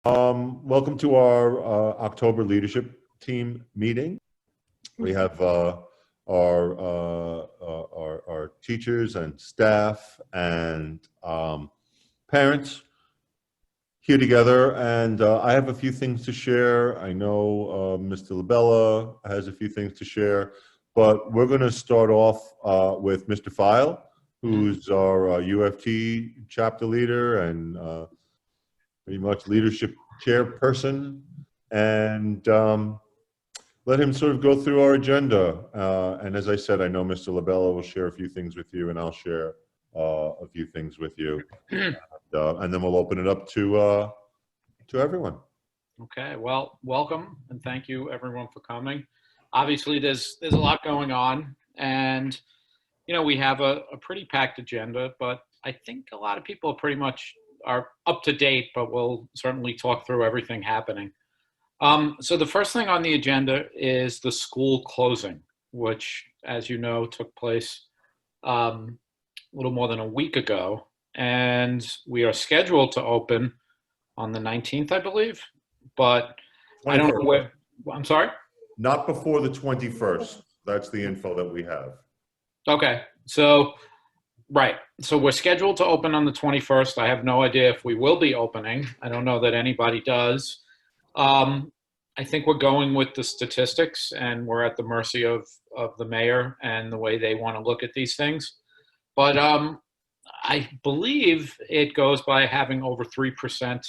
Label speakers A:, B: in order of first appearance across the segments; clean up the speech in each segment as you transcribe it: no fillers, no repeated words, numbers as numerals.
A: Welcome to our October leadership team meeting. We have our teachers and staff and parents here together, and I have a few things to share. I know Mr. Labella has a few things to share, but we're going to start off with Mr. File, who's our UFT chapter leader and pretty much leadership chairperson, and let him sort of go through our agenda. And as I said, I know Mr. Labella will share a few things with you, and I'll share a few things with you, and then we'll open it up to everyone.
B: Okay, well, welcome, and thank you everyone for coming. Obviously, there's a lot going on, and you know, we have a pretty packed agenda, but I think a lot of people pretty much are up to date, but we'll certainly talk through everything happening. So the first thing on the agenda is the school closing, which, as you know, took place a little more than a week ago, and we are scheduled to open on the 19th, I believe, but 21st. I don't know where. I'm sorry?
A: Not before the 21st. That's the info that we have. Okay,
B: so right. So we're scheduled to open on the 21st. I have no idea if we will be opening. I don't know that anybody does. I think we're going with the statistics, and we're at the mercy of the mayor and the way they want to look at these things. But I believe it goes by having over 3%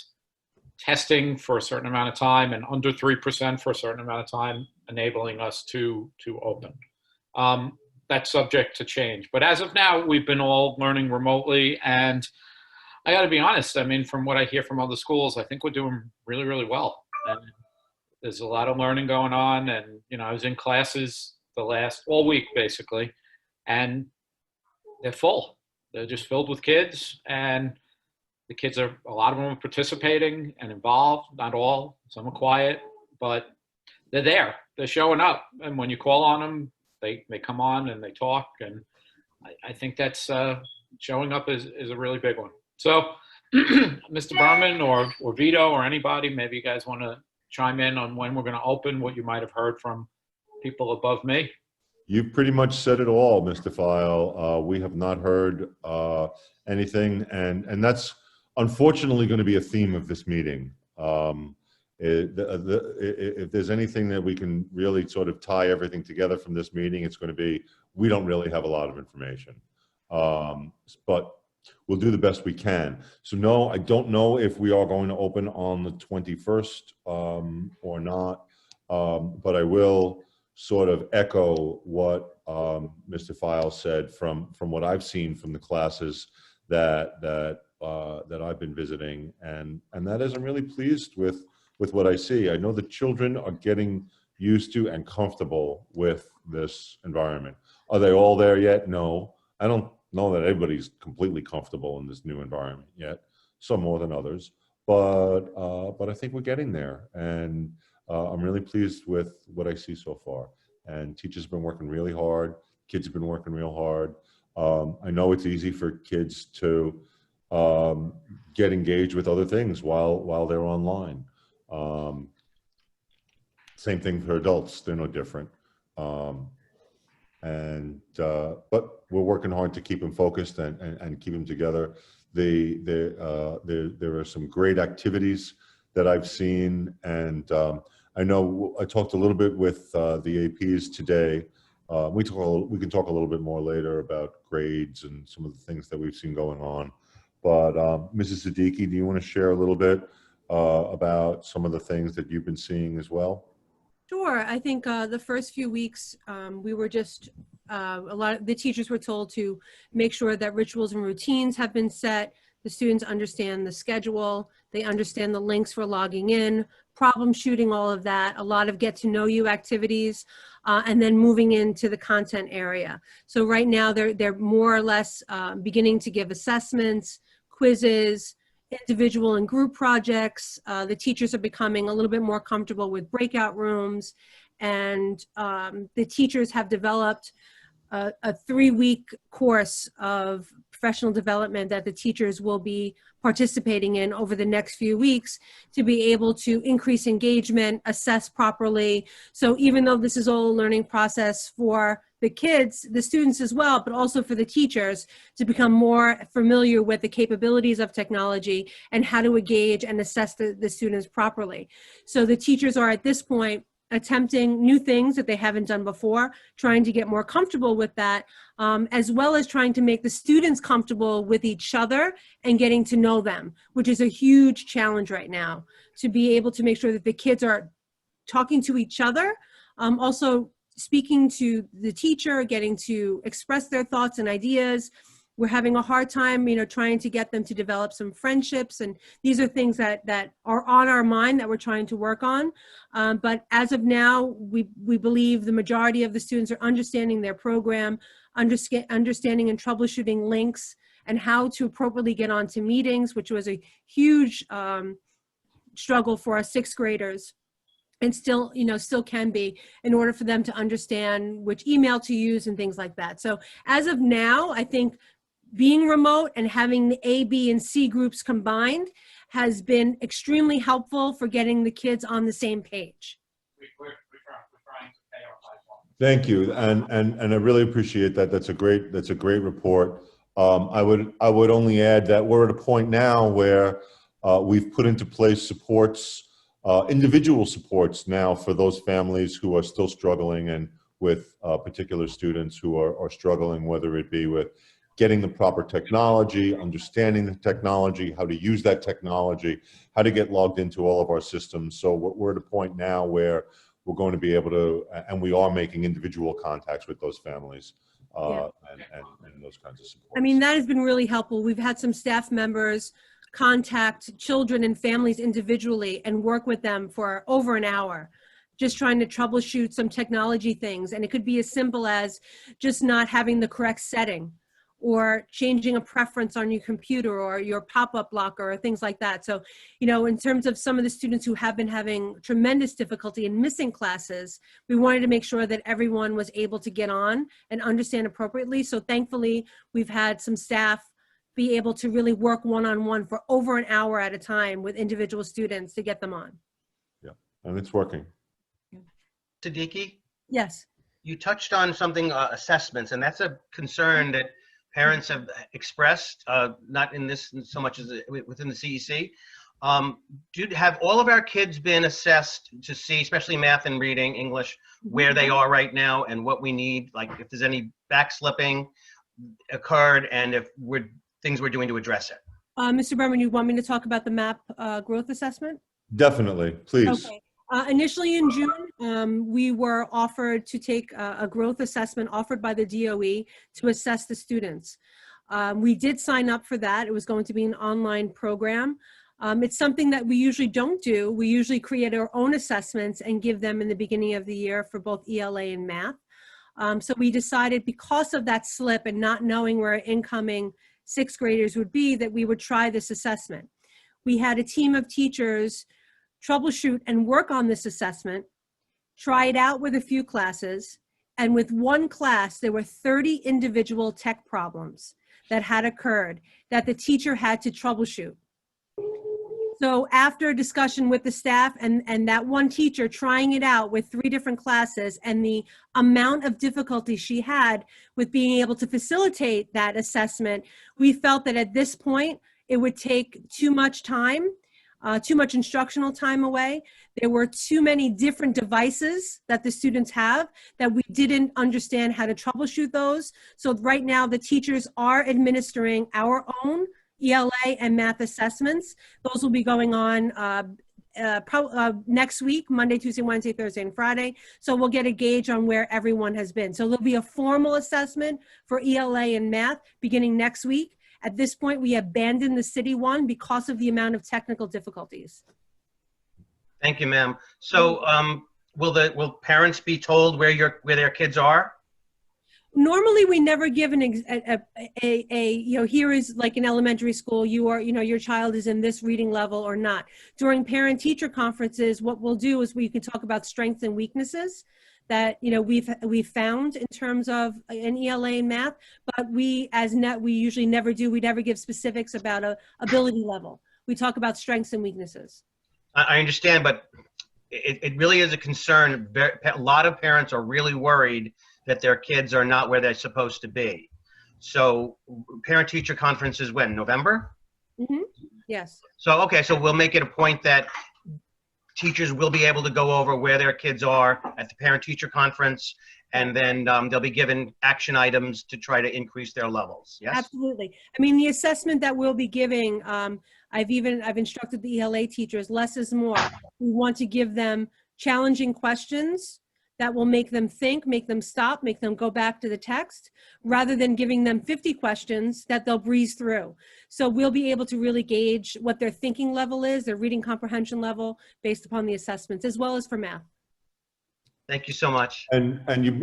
B: testing for a certain amount of time and under 3% for a certain amount of time, enabling us to open. That's subject to change. But as of now, we've been all learning remotely. And I got to be honest, I mean, from what I hear from other schools, I think we're doing really, really well. And there's a lot of learning going on. And, you know, I was in classes all week, basically, and they're full. They're just filled with kids. And the kids a lot of them are participating and involved. Not all, some are quiet, but they're there. They're showing up. And when you call on them, they come on and they talk, and I think that's showing up is a really big one. So, Mr. Berman or Vito or anybody, maybe you guys want to chime in on when we're going to open, what you might have heard from people above me.
A: You've pretty much said it all, Mr. File. We have not heard anything, and that's unfortunately going to be a theme of this meeting. If there's anything that we can really sort of tie everything together from this meeting, it's going to be, we don't really have a lot of information, but we'll do the best we can. So no, I don't know if we are going to open on the 21st or not, but I will sort of echo what Mr. File said from what I've seen from the classes that I've been visiting, and that is, I'm really pleased with what I see. I know the children are getting used to and comfortable with this environment. Are they all there yet? No. I don't know that everybody's completely comfortable in this new environment yet, some more than others, but I think we're getting there, and I'm really pleased with what I see so far. And teachers have been working really hard. Kids have been working real hard. I know it's easy for kids to get engaged with other things while they're online. Same thing for adults, they're no different. But we're working hard to keep them focused and keep them together. There are some great activities that I've seen, and I know I talked a little bit with the APs today. We can talk a little bit more later about grades and some of the things that we've seen going on. But Mrs. Siddiqui, do you want to share a little bit about some of the things that you've been seeing as well?
C: Sure. I think the first few weeks we were just, a lot of the teachers were told to make sure that rituals and routines have been set. The students understand the schedule. They understand the links for logging in, problem shooting, all of that, a lot of get to know you activities, and then moving into the content area. So right now they're more or less beginning to give assessments, quizzes, individual and group projects. The teachers are becoming a little bit more comfortable with breakout rooms, and the teachers have developed a 3-week course of professional development that the teachers will be participating in over the next few weeks to be able to increase engagement, assess properly. So even though this is all a learning process for the kids, the students as well, but also for the teachers to become more familiar with the capabilities of technology and how to engage and assess the students properly. So the teachers are at this point attempting new things that they haven't done before, trying to get more comfortable with that, as well as trying to make the students comfortable with each other and getting to know them, which is a huge challenge right now, to be able to make sure that the kids are talking to each other, also speaking to the teacher, getting to express their thoughts and ideas. We're having a hard time, trying to get them to develop some friendships. And these are things that are on our mind that we're trying to work on. But as of now, we believe the majority of the students are understanding their program, understanding and troubleshooting links, and how to appropriately get onto meetings, which was a huge struggle for our 6th graders. And still can be, in order for them to understand which email to use and things like that. So as of now, I think being remote and having the A, B, and C groups combined has been extremely helpful for getting the kids on the same page.
B: We're trying to pay our pipeline.
A: Thank you, and I really appreciate that. That's a great report. I would only add that we're at a point now where we've put into place supports, individual supports now for those families who are still struggling, and with particular students who are struggling, whether it be with getting the proper technology, understanding the technology, how to use that technology, how to get logged into all of our systems. So we're at a point now where we're going to be able to, and we are making individual contacts with those families and those kinds of support.
C: I mean, that has been really helpful. We've had some staff members contact children and families individually and work with them for over an hour, just trying to troubleshoot some technology things. And it could be as simple as just not having the correct setting, or changing a preference on your computer or your pop-up blocker or things like that. So, in terms of some of the students who have been having tremendous difficulty in missing classes, we wanted to make sure that everyone was able to get on and understand appropriately. So thankfully, we've had some staff be able to really work one-on-one for over an hour at a time with individual students to get them on.
A: Yeah, and it's working.
D: Siddiqui,
C: Yes.
D: you touched on something, assessments, and that's a concern that parents have expressed, not in this so much as within the CEC. Have all of our kids been assessed to see, especially math and reading, English, where they are right now and what we need, like if there's any backslipping occurred and if things we're doing to address it?
C: Mr. Berman, you want me to talk about the MAP growth assessment?
A: Definitely, please.
C: Okay. Initially in June, we were offered to take a growth assessment offered by the DOE to assess the students. We did sign up for that. It was going to be an online program. It's something that we usually don't do. We usually create our own assessments and give them in the beginning of the year for both ELA and math. So we decided, because of that slip and not knowing where our incoming 6th graders would be, that we would try this assessment. We had a team of teachers troubleshoot and work on this assessment, try it out with a few classes, and with one class, there were 30 individual tech problems that had occurred that the teacher had to troubleshoot. So after a discussion with the staff and that one teacher trying it out with 3 different classes, and the amount of difficulty she had with being able to facilitate that assessment, we felt that at this point, it would take too much time, too much instructional time away. There were too many different devices that the students have that we didn't understand how to troubleshoot those. So right now, the teachers are administering our own ELA and math assessments. Those will be going on next week, Monday, Tuesday, Wednesday, Thursday, and Friday. So we'll get a gauge on where everyone has been. So there'll be a formal assessment for ELA and math beginning next week. At this point, we abandoned the city one because of the amount of technical difficulties.
D: Thank you, ma'am. So will parents be told where their kids are?
C: Normally, we never give here is like in elementary school, your child is in this reading level or not. During parent-teacher conferences, what we'll do is we can talk about strengths and weaknesses that, you know, we've found in terms of an ELA in math, but we usually never do. We never give specifics about a ability level. We talk about strengths and weaknesses.
D: I understand, but it really is a concern. A lot of parents are really worried that their kids are not where they're supposed to be. So parent-teacher conference is when, November?
C: Mm-hmm. Yes.
D: So, okay, so we'll make it a point that teachers will be able to go over where their kids are at the parent-teacher conference, and then they'll be given action items to try to increase their levels. Yes?
C: Absolutely. I mean, the assessment that we'll be giving, I've instructed the ELA teachers, less is more. We want to give them challenging questions that will make them think, make them stop, make them go back to the text, rather than giving them 50 questions that they'll breeze through. So we'll be able to really gauge what their thinking level is, their reading comprehension level, based upon the assessments, as well as for math.
D: Thank you so much.
A: And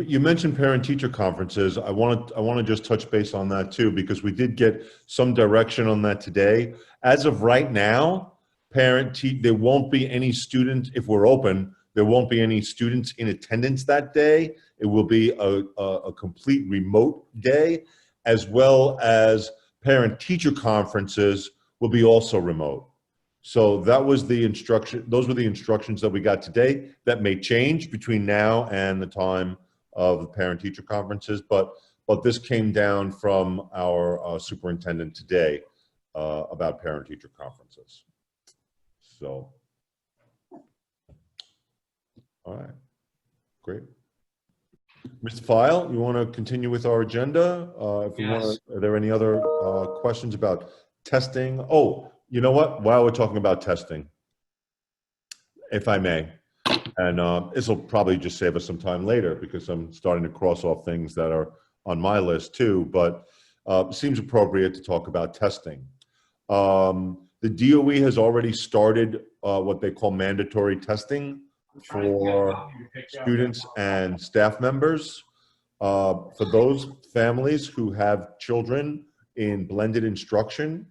A: you mentioned parent-teacher conferences. I want to just touch base on that too, because we did get some direction on that today. As of right now, there won't be any students, if we're open, there won't be any students in attendance that day. It will be a complete remote day, as well as parent-teacher conferences will be also remote. So that was the instruction. Those were the instructions that we got today. That may change between now and the time of the parent-teacher conferences, but this came down from our superintendent today about parent-teacher conferences. So, all right, great. Mr. File, you want to continue with our agenda?
B: Yes.
A: Are there any other questions about testing? Oh, you know what? While we're talking about testing, if I may, and this will probably just save us some time later because I'm starting to cross off things that are on my list too, but it seems appropriate to talk about testing. The DOE has already started what they call mandatory testing for students and staff members. For those families who have children in blended instruction,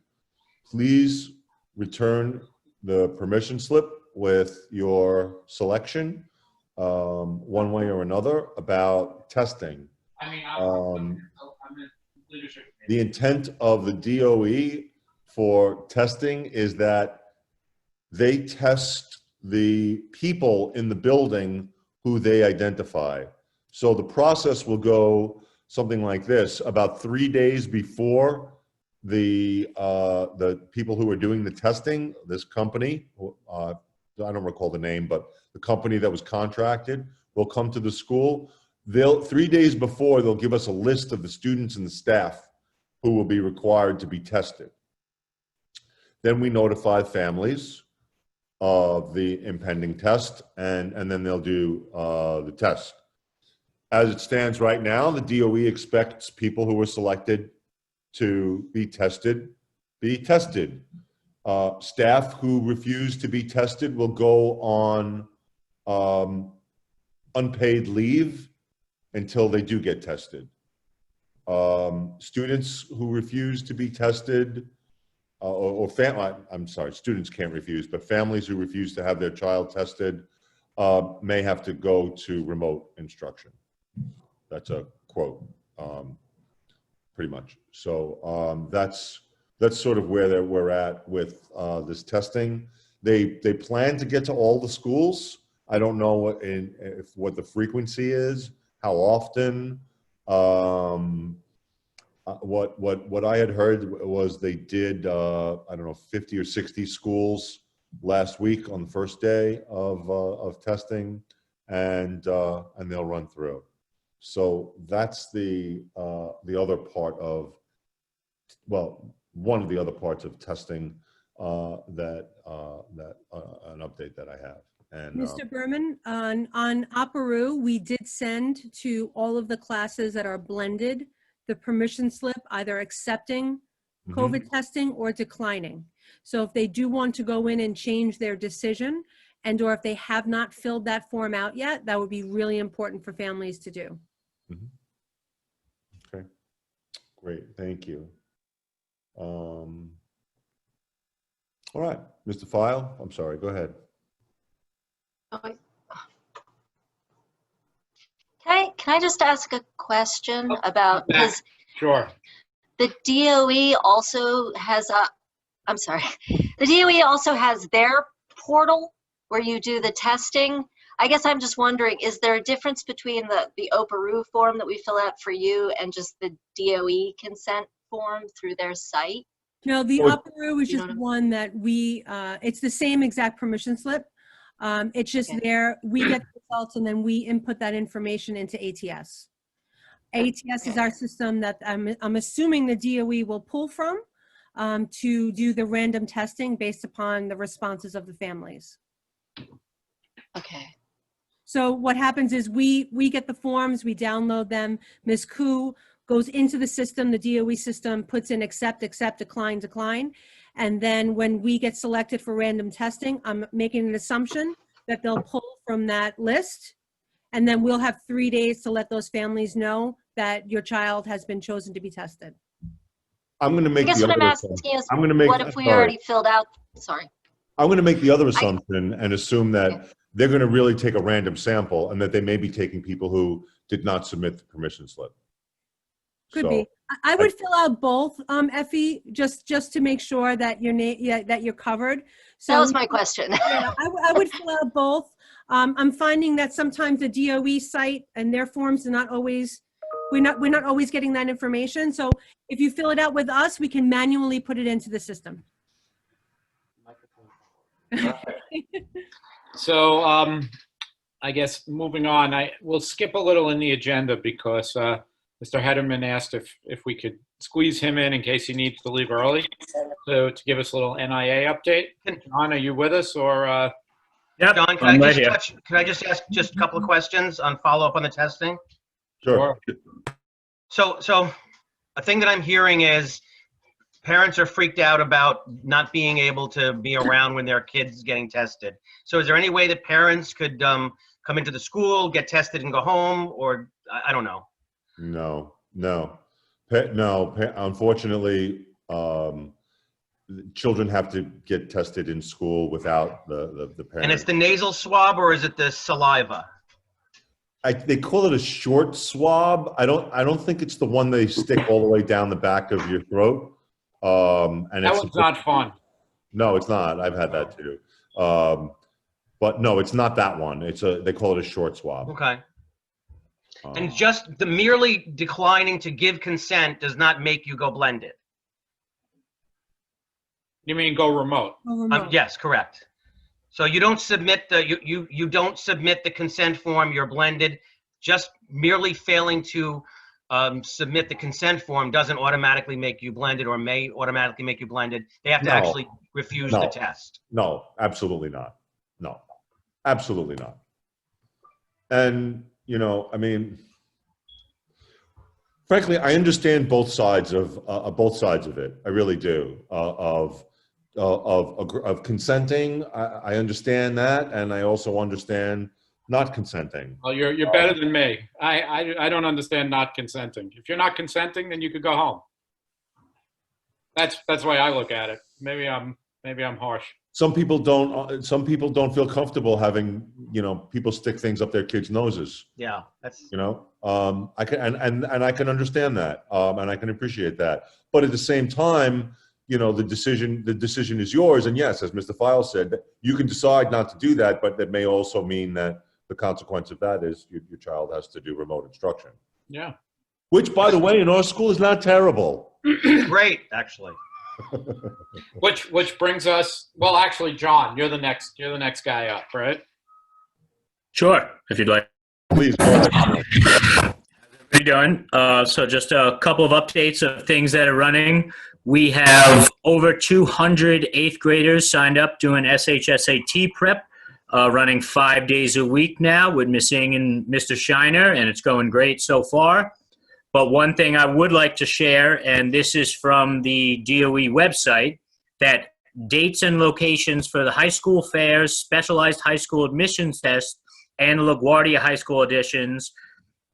A: please return the permission slip with your selection, one way or another, about testing.
B: I'm in leadership.
A: The intent of the DOE for testing is that they test the people in the building who they identify. So the process will go something like this: about 3 days before the people who are doing the testing, this company, I don't recall the name, but the company that was contracted will come to the school. 3 days before, they'll give us a list of the students and the staff who will be required to be tested. Then we notify families of the impending test, and then they'll do the test. As it stands right now, the DOE expects people who were selected to be tested. Staff who refuse to be tested will go on unpaid leave until they do get tested. Students who refuse to be tested, I'm sorry, students can't refuse, but families who refuse to have their child tested may have to go to remote instruction. That's a quote, pretty much. So that's sort of where we're at with this testing. They plan to get to all the schools. I don't know what the frequency is, how often. What I had heard was they did I don't know, 50 or 60 schools last week on the first day of testing, and they'll run through. So that's the other part of, well, one of the other parts of testing that an update that I have. And
C: Mr. Berman, on Aparu, we did send to all of the classes that are blended the permission slip, either accepting COVID testing or declining. So if they do want to go in and change their decision, and or if they have not filled that form out yet, that would be really important for families to do.
A: Okay, great, thank you. All right, Mr. File, I'm sorry, go ahead.
E: Can I just ask a question
B: Oh,
E: about,
B: yeah.
E: because
B: Sure.
E: the DOE also has I'm sorry, the DOE also has their portal where you do the testing. I guess I'm just wondering, is there a difference between the OPERU form that we fill out for you and just the DOE consent form through their site?
C: No, the
A: Oh,
C: UPERU is
E: you
C: just
E: don't know?
C: one that we, it's the same exact permission slip. It's just
E: Okay.
C: there, we get the results and then we input that information into ATS. ATS is our system that I'm assuming the DOE will pull from to do the random testing based upon the responses of the families.
E: Okay.
C: So what happens is we get the forms, we download them. Ms. Koo goes into the system, the DOE system, puts in accept, accept, decline, decline. And then when we get selected for random testing, I'm making an assumption that they'll pull from that list. And then we'll have 3 days to let those families know that your child has been chosen to be tested.
A: I'm going to
E: I
A: make
E: guess
A: the
E: what I'm
A: other
E: asking
A: assumption.
E: is,
A: I'm going to make,
E: what if we
A: sorry.
E: already filled out, sorry.
A: I'm going to make the other assumption and assume that
E: Okay.
A: they're going to really take a random sample and that they may be taking people who did not submit the permission slip.
C: Could
A: So,
C: be. I would fill out both, Effie, just to make sure that your name, that you're covered. So
E: That was my question.
C: yeah, I would fill out both. I'm finding that sometimes the DOE site and their forms are not always, we're not always getting that information. So if you fill it out with us, we can manually put it into the system.
B: So I guess moving on, we'll skip a little in the agenda because Mr. Hederman asked if we could squeeze him in case he needs to leave early to give us a little NIA update. John, are you with us or?
F: Yep,
D: John, can
F: I'm
D: I
F: right
D: just
F: here.
D: can I just ask just a couple of questions on follow up on the testing?
A: sure.
D: So a thing that I'm hearing is parents are freaked out about not being able to be around when their kid's getting tested. So is there any way that parents could come into the school, get tested and go home, or I don't know?
A: No. Unfortunately, children have to get tested in school without the parents.
D: And it's the nasal swab or is it the saliva?
A: They call it a short swab. I don't think it's the one they stick all the way down the back of your throat. And
B: That
A: it's
B: one's not fun.
A: No, it's not. I've had that too. But no, it's not that one. They call it a short swab.
D: Okay. And just the merely declining to give consent does not make you go blended.
B: You mean go remote?
D: Yes, correct. So you don't submit the you don't submit the consent form. You're blended. Just merely failing to submit the consent form doesn't automatically make you blended, or may automatically make you blended. They have to
A: No.
D: actually refuse the
A: No.
D: test.
A: No, absolutely not. No, absolutely not. And, I mean, frankly, I understand both sides of it. I really do. Of consenting, I understand that, and I also understand not consenting.
B: Well, you're better than me. I don't understand not consenting. If you're not consenting, then you could go home. That's the way I look at it. Maybe I'm harsh.
A: Some people don't feel comfortable having, people stick things up their kids' noses.
D: Yeah, that's
A: I can and I can understand that, and I can appreciate that. But at the same time, the decision is yours. And yes, as Mr. File said, you can decide not to do that, but that may also mean that the consequence of that is your child has to do remote instruction.
B: Yeah.
A: Which, by the way, in our school is not terrible.
D: great, actually.
B: Which brings us, well, actually, John, you're the next guy up, right?
F: Sure, if you'd like.
A: Please go ahead.
F: How you doing? So just a couple of updates of things that are running. We have over 200 eighth graders signed up doing SHSAT prep, running 5 days a week now with Miss Ng and Mr. Shiner, and it's going great so far. But one thing I would like to share, and this is from the DOE website, that dates and locations for the high school fairs, specialized high school admissions test, and LaGuardia High School editions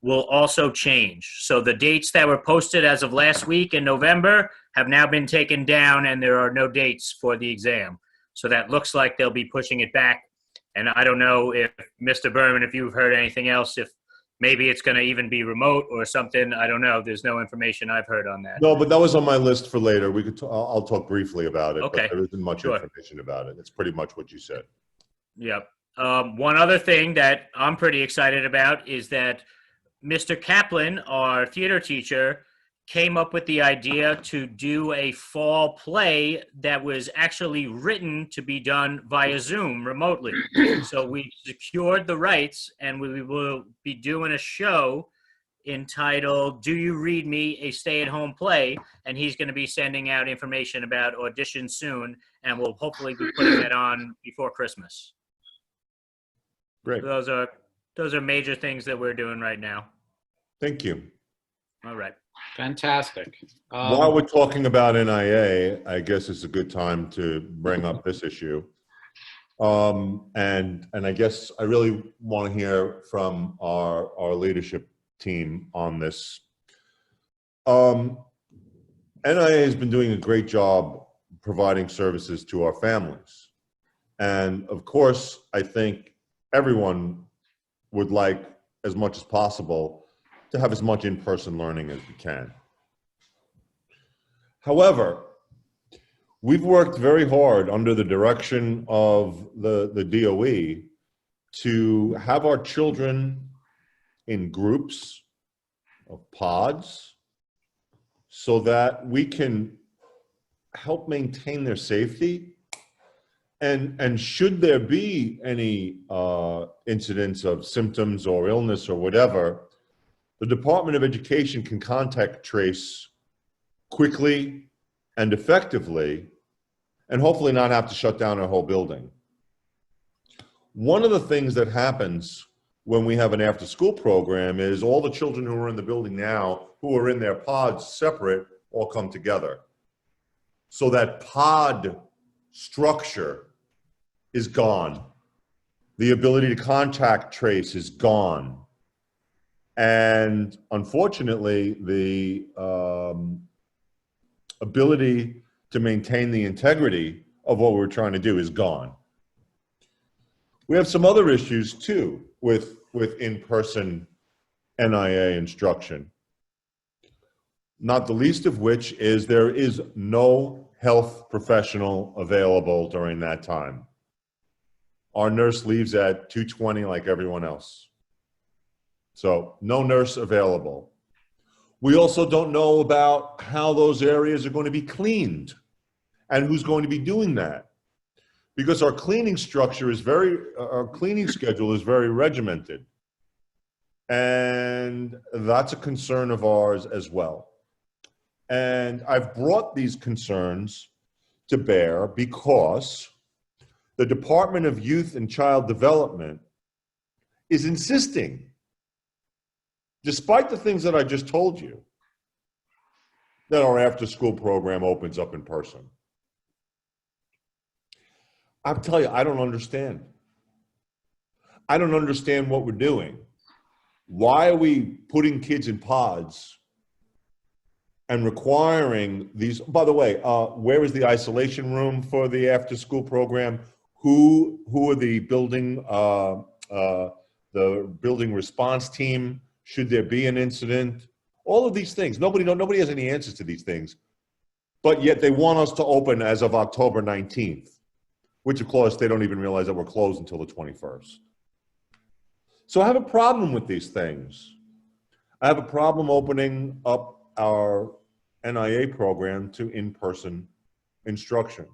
F: will also change. So the dates that were posted as of last week in November have now been taken down, and there are no dates for the exam. So that looks like they'll be pushing it back. And I don't know if, Mr. Berman, if you've heard anything else, if maybe it's going to even be remote or something. I don't know. There's no information I've heard on that.
A: No, but that was on my list for later. We could. I'll talk briefly about it.
F: Okay.
A: But there isn't much
F: Sure.
A: information about it. It's pretty much what you said.
F: Yep. One other thing that I'm pretty excited about is that Mr. Kaplan, our theater teacher, came up with the idea to do a fall play that was actually written to be done via Zoom remotely. So we secured the rights, and we will be doing a show entitled "Do You Read Me? A Stay-at-Home Play," and he's going to be sending out information about auditions soon, and we'll hopefully be putting that on before Christmas.
A: Great.
F: Those are major things that we're doing right now.
A: Thank you.
F: All right.
B: Fantastic.
A: While we're talking about NIA, I guess it's a good time to bring up this issue. And I guess I really want to hear from our leadership team on this. NIA has been doing a great job providing services to our families. And of course, I think everyone would like, as much as possible, to have as much in-person learning as we can. However, we've worked very hard under the direction of the DOE to have our children in groups of pods so that we can help maintain their safety. And should there be any incidents of symptoms or illness or whatever, the Department of Education can contact trace quickly and effectively, and hopefully not have to shut down our whole building. One of the things that happens when we have an after-school program is all the children who are in the building now, who are in their pods separate, all come together. So that pod structure is gone. The ability to contact trace is gone. And unfortunately, the ability to maintain the integrity of what we're trying to do is gone. We have some other issues too with in-person NIA instruction. Not the least of which is there is no health professional available during that time. Our nurse leaves at 2:20 like everyone else. So no nurse available. We also don't know about how those areas are going to be cleaned and who's going to be doing that. Because our cleaning structure is our cleaning schedule is very regimented. And that's a concern of ours as well. And I've brought these concerns to bear because the Department of Youth and Child Development is insisting, despite the things that I just told you, that our after-school program opens up in person. I'll tell you, I don't understand. I don't understand what we're doing. Why are we putting kids in pods and requiring these? By the way, where is the isolation room for the after-school program? Who are the building response team? Should there be an incident? All of these things. Nobody has any answers to these things. But yet they want us to open as of October 19th, which of course they don't even realize that we're closed until the 21st. So I have a problem with these things. I have a problem opening up our NIA program to in-person instruction.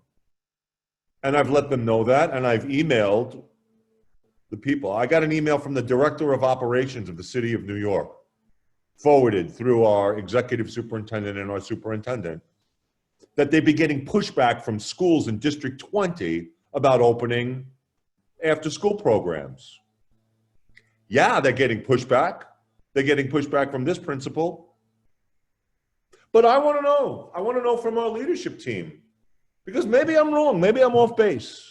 A: And I've let them know that, and I've emailed the people. I got an email from the Director of Operations of the City of New York, forwarded through our Executive Superintendent and our Superintendent, that they'd be getting pushback from schools in District 20 about opening after-school programs. Yeah, they're getting pushback. They're getting pushback from this principal. But I want to know. I want to know from our leadership team. Because maybe I'm wrong. Maybe I'm off base.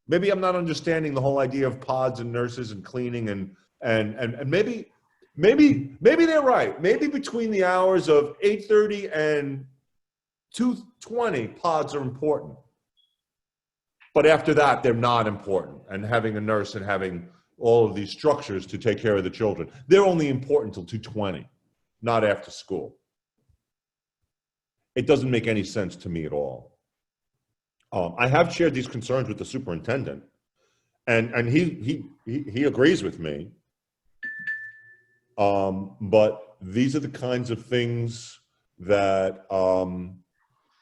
A: Maybe I'm not understanding the whole idea of pods and nurses and cleaning and maybe they're right. Maybe between the hours of 8:30 and 2:20, pods are important. But after that, they're not important. And having a nurse and having all of these structures to take care of the children. They're only important till 2:20, not after school. It doesn't make any sense to me at all. I have shared these concerns with the superintendent, and he agrees with me. But these are the kinds of things that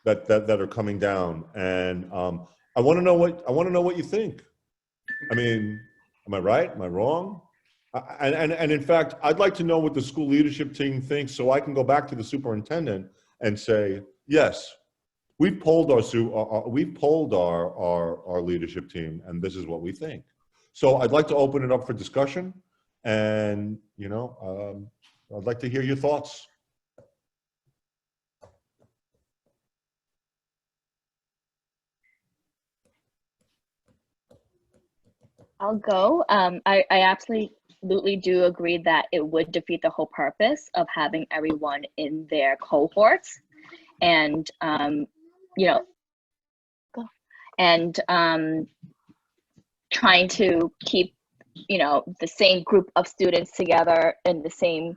A: that are coming down, and I want to know what you think. I mean, am I right? Am I wrong? And in fact, I'd like to know what the school leadership team thinks, so I can go back to the superintendent and say, yes, we've polled our leadership team, and this is what we think. So I'd like to open it up for discussion, and I'd like to hear your thoughts.
G: I'll go. I absolutely do agree that it would defeat the whole purpose of having everyone in their cohorts, and trying to keep the same group of students together in the same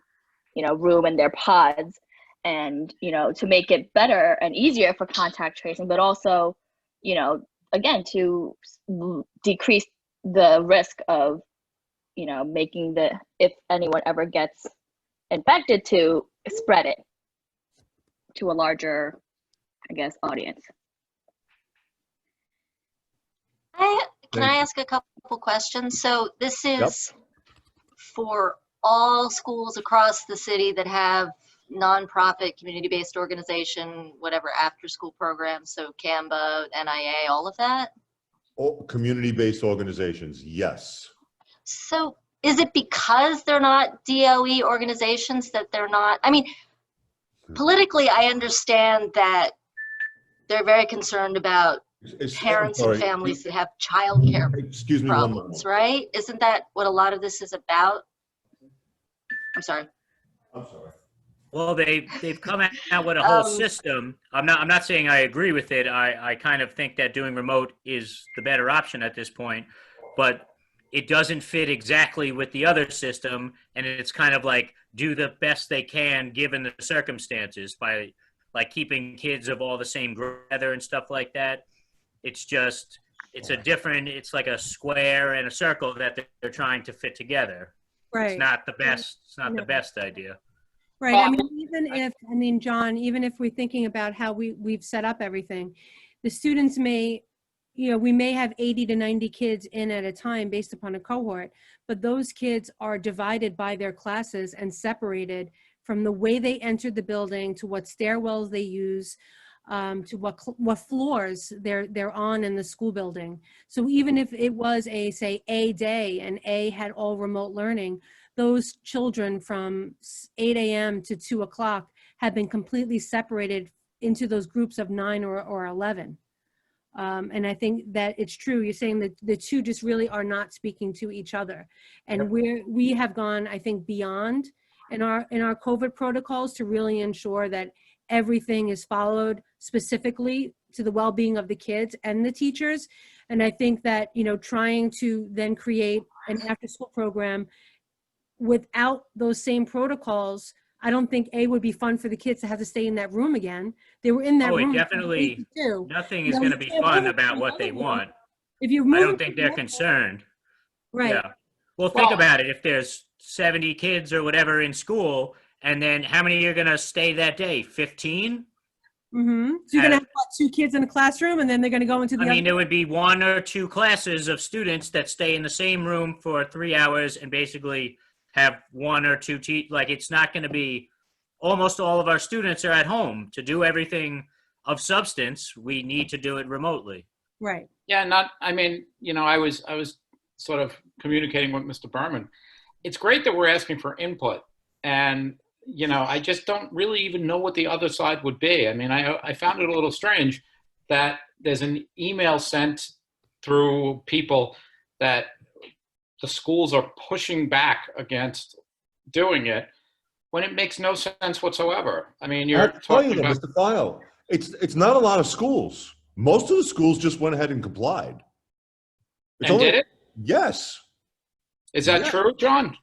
G: room in their pods, and to make it better and easier for contact tracing, but also again to decrease the risk of making if anyone ever gets infected, to spread it to a larger, I guess, audience.
E: Can I ask a couple questions? So this is for all schools across the city that have nonprofit, community-based organization, whatever, after-school programs, so CAMBA, NIA, all of that?
A: All community-based organizations, yes.
E: So is it because they're not DOE organizations that they're not? I mean, politically, I understand that they're very concerned about parents and families that have childcare problems, right? Isn't that what a lot of this is about? I'm sorry.
F: Well, they've come out with a whole system. I'm not saying I agree with it. I kind of think that doing remote is the better option at this point, but it doesn't fit exactly with the other system, and it's kind of like do the best they can given the circumstances by like keeping kids of all the same grade together and stuff like that. It's like a square and a circle that they're trying to fit together.
C: Right.
F: It's not the best. It's not the best idea.
C: Right. I mean, John, even if we're thinking about how we've set up everything, the students may, we may have 80 to 90 kids in at a time based upon a cohort, but those kids are divided by their classes and separated from the way they entered the building to what stairwells they use, to what floors they're on in the school building. So even if it was say A day and A had all remote learning, those children from 8 a.m. to 2 o'clock have been completely separated into those groups of 9 or 11. And I think that it's true. You're saying that the two just really are not speaking to each other. And we have gone, I think, beyond in our COVID protocols to really ensure that everything is followed specifically to the well-being of the kids and the teachers. And I think that, trying to then create an after-school program without those same protocols, I don't think would be fun for the kids to have to stay in that room again. They were in that room.
F: Definitely, nothing is going to be fun about what they want. I don't think they're concerned.
C: Right.
F: Yeah. Well, think about it. If there's 70 kids or whatever in school, and then how many are going to stay that day? 15?
C: Mm-hmm. So you're going to have 2 kids in a classroom, and then they're going to go into the
F: there would be 1 or 2 classes of students that stay in the same room for 3 hours and basically have 1 or 2 it's not going to be, almost all of our students are at home. To do everything of substance, we need to do it remotely.
C: Right.
B: Yeah, I was sort of communicating with Mr. Berman. It's great that we're asking for input, and I just don't really even know what the other side would be. I mean, I found it a little strange that there's an email sent through people that the schools are pushing back against doing it when it makes no sense whatsoever. I mean, you're talking about
A: Mr. File. It's not a lot of schools. Most of the schools just went ahead and complied.
B: Did it?
A: Yes.
B: Is that
A: Yeah.
B: true, John?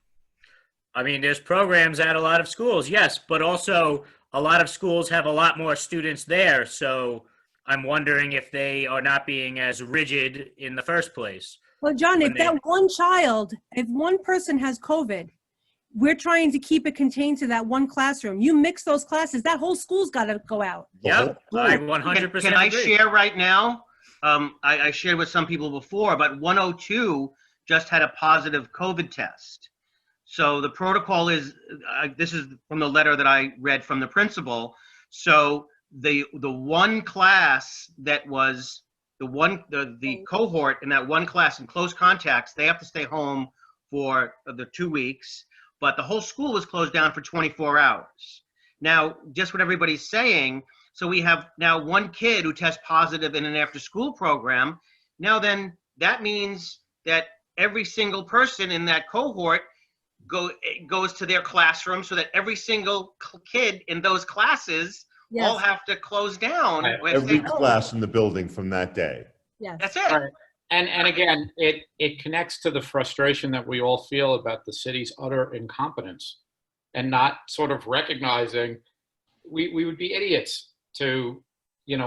F: I mean, there's programs at a lot of schools, yes, but also a lot of schools have a lot more students there. So I'm wondering if they are not being as rigid in the first place.
C: Well, John,
F: When
C: if that one child, if one person has COVID, we're trying to keep it contained to that one classroom. You mix those classes, that whole school's got to go out.
A: The whole
F: Yep,
A: school.
F: I
D: Can
F: 100%
D: I
F: agree.
D: share right now? I shared with some people before, but 102 just had a positive COVID test. So the protocol is, this is from the letter that I read from the principal. So the one class that was the cohort in that one class in close contacts, they have to stay home for the 2 weeks, but the whole school was closed down for 24 hours. Now, just what everybody's saying, so we have now one kid who tests positive in an after-school program. Now then, that means that every single person in that cohort goes to their classroom, so that every single kid in those classes all
C: Yes,
D: have to close down.
B: Right.
D: and stay
A: Every
D: home.
A: class in the building from that day.
C: yes.
D: That's it.
B: Right. And again, it connects to the frustration that we all feel about the city's utter incompetence and not sort of recognizing we would be idiots to,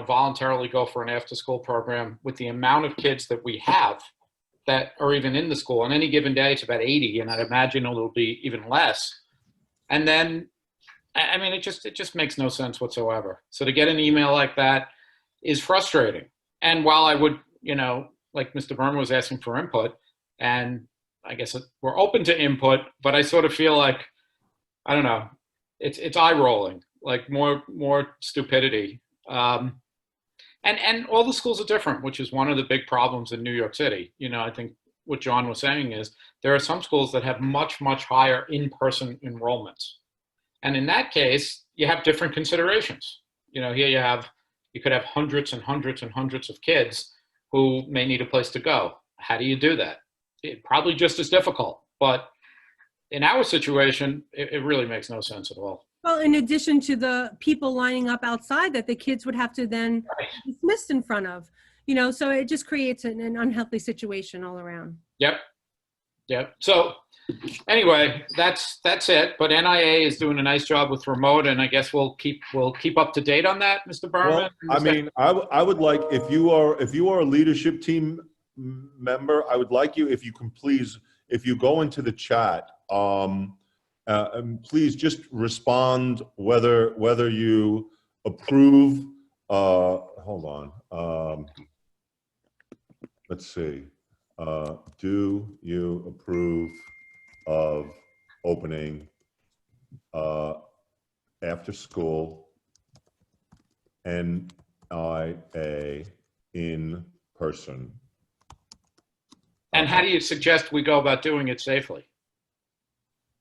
B: voluntarily go for an after-school program with the amount of kids that we have that are even in the school. On any given day, it's about 80, and I'd imagine it'll be even less. And then, I mean, it just makes no sense whatsoever. So to get an email like that is frustrating. And while I would, like Mr. Berman was asking for input, and I guess we're open to input, but I sort of feel like, I don't know, it's eye rolling, like more stupidity. And all the schools are different, which is one of the big problems in New York City. I think what John was saying is there are some schools that have much, much higher in-person enrollments. And in that case, you have different considerations. Here you could have hundreds and hundreds and hundreds of kids who may need a place to go. How do you do that? Probably just as difficult, but in our situation, it really makes no sense at all.
C: Well, in addition to the people lining up outside that the kids would have to then be dismissed in front of, so it just creates an unhealthy situation all around.
B: Yep. So anyway, that's it. But NIA is doing a nice job with remote, and I guess we'll keep up to date on that, Mr. Berman.
A: Well, I mean, I would like, if you are a leadership team member, I would like you, if you can please, if you go into the chat, please just respond whether you approve. Hold on. Let's see. Do you approve of opening after school NIA in person?
B: And how do you suggest we go about doing it safely?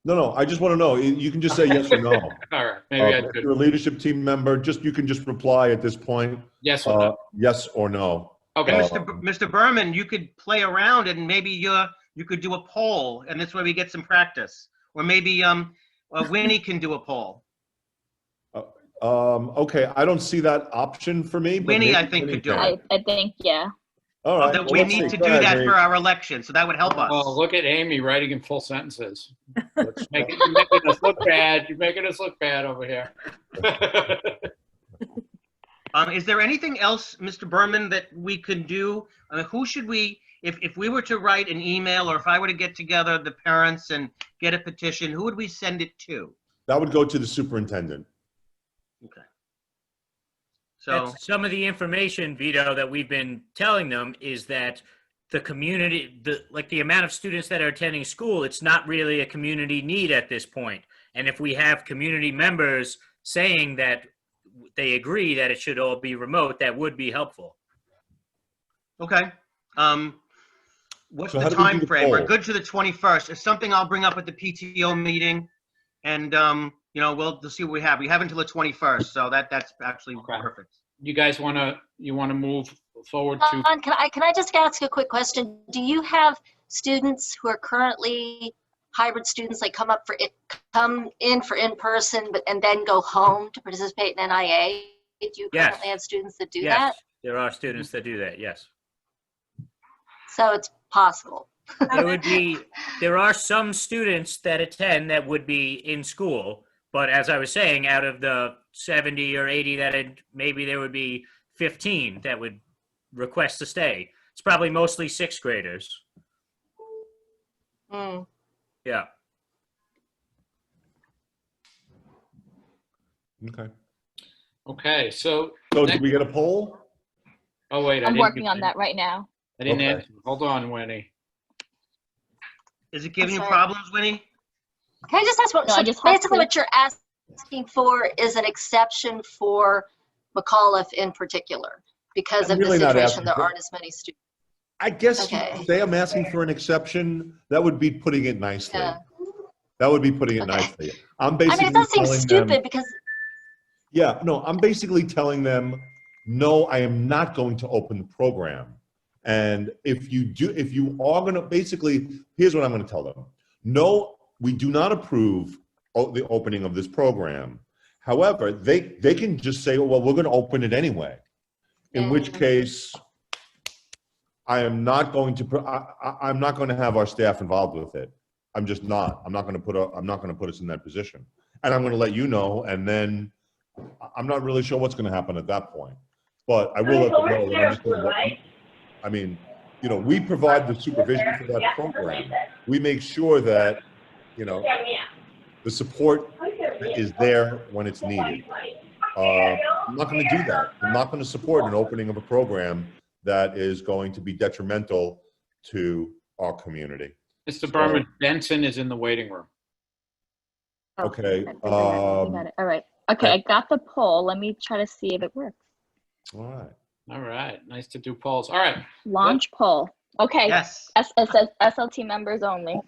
A: No, I just want to know. You can just say yes or no.
B: All right, maybe I
A: If
B: could.
A: you're a leadership team member, you can just reply at this point.
B: Yes or no?
A: Yes or no.
B: Okay.
D: And Mr. Berman, you could play around and maybe you could do a poll, and this way we get some practice. Or maybe Winnie can do a poll.
A: Okay, I don't see that option for me. But
D: Winnie,
A: maybe
D: I think,
A: Winnie
D: could do
A: can.
D: it.
G: I think, yeah.
A: All right.
D: That
A: well,
D: we
A: let's
D: need
A: see.
D: to
A: Go
D: do
A: ahead,
D: that
A: Amy.
D: for our election, so that would help us.
B: Oh, look at Amy writing in full sentences. You're making us look bad. You're making us look bad over here.
D: Is there anything else, Mr. Berman, that we could do? I mean, who should we, if we were to write an email, or if I were to get together the parents and get a petition, who would we send it to?
A: That would go to the superintendent.
D: Okay. So,
F: That's some of the information, Vito, that we've been telling them is that the community, the amount of students that are attending school, it's not really a community need at this point. And if we have community members saying that they agree that it should all be remote, that would be helpful.
D: okay. What's
A: So
D: the
A: how do we do
D: time
A: the
D: frame? We're
A: poll?
D: good to the 21st. It's something I'll bring up at the PTO meeting, and we'll see what we have. We have until the 21st, so that's actually
B: Okay.
D: perfect.
B: You guys want to move forward to?
E: Can I just ask a quick question? Do you have students who are currently hybrid students, like come in for in-person, and then go home to participate in NIA? Do you
F: Yes.
E: currently have students that do
F: Yes,
E: that?
F: there are students that do that, yes.
E: So it's possible.
F: There are some students that attend that would be in school, but as I was saying, out of the 70 or 80 maybe there would be 15 that would request to stay. It's probably mostly sixth graders.
E: Mm.
F: Yeah.
A: Okay.
B: Okay, so,
A: So did we get a poll?
B: oh wait,
G: I'm working on that right now.
B: I didn't
A: Okay.
B: answer. Hold on, Winnie.
D: Is it giving you
E: sorry.
D: problems, Winnie?
E: Can I just ask what,
G: No,
E: so
G: I just have
E: basically
G: to-
E: what you're asking for is an exception for McAuliffe in particular, because
A: I'm
E: of the
A: really not
E: situation,
A: asking
E: there
A: for-
E: aren't as many students.
A: I guess you
E: Okay.
A: could say I'm asking for an exception. That would be putting it nicely.
E: Yeah.
A: That would be putting it
E: Okay.
A: nicely. I'm
E: I
A: basically
E: mean, it does seem
A: telling
E: stupid
A: them,
E: because,
A: yeah, no, I'm basically telling them, no, I am not going to open the program. And if you are going to, basically, here's what I'm going to tell them. No, we do not approve the opening of this program. However, they can just say, well, we're going to open it anyway. In which case, I am not going to. I'm not going to have our staff involved with it. I'm just not. I'm not going to put us in that position. And I'm going to let you know. And then I'm not really sure what's going to happen at that point. But I will let them know that I'm just going to. I mean, you know, we provide the supervision for that program. We make sure that, you know, the support is there when it's needed. I'm not going to do that. I'm not going to support an opening of a program that is going to be detrimental to our community.
B: Mr. Berman, Benson is in the waiting room.
G: Oh,
A: Okay.
G: we got it. All right. Okay, I got the poll. Let me try to see if it works.
A: All right.
B: All right, nice to do polls. All right,
G: Launch poll. Okay.
D: Yes.
G: It says SLT members only.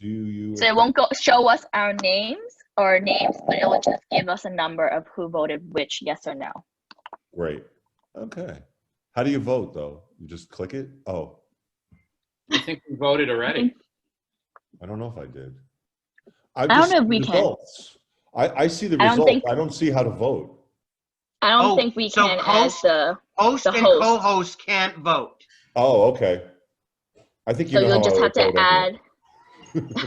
A: Do you?
G: So it won't show us our names, but it will just give us a number of who voted which, yes or no.
A: Great. Okay. How do you vote, though? You just click it? Oh,
B: I think we voted already.
A: I don't know if I did.
G: I don't know if we can.
A: Results. I see the
G: I don't
A: results.
G: think-
A: I don't see how to vote.
G: I don't
D: Oh,
G: think we
D: so
G: can as
D: host-
G: the
D: Host
G: The
D: and
G: host.
D: co-host can't vote.
A: Oh, okay. I think you
G: so
A: know
G: you'll
A: how
G: just
A: I
G: have to
A: vote anyway.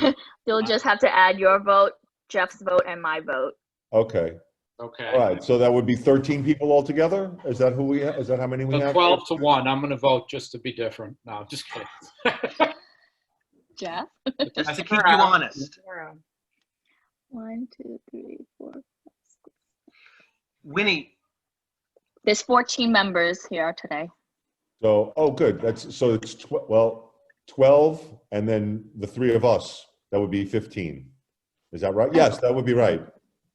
G: add you'll just have to add your vote, Jeff's vote, and my vote.
A: Okay.
B: Okay.
A: All right. So that would be 13 people altogether? Is that who we have? Is that how many we
B: So
A: have?
B: 12 to 1. I'm going to vote just to be different. No, I'm just kidding.
G: Jeff?
D: Just to keep you honest.
G: 1, 2, 3, 4.
D: Winnie,
G: There's 14 members here today.
A: So, oh, good. So it's 12, and then the three of us, that would be 15. Is that right? Yes, that would be right.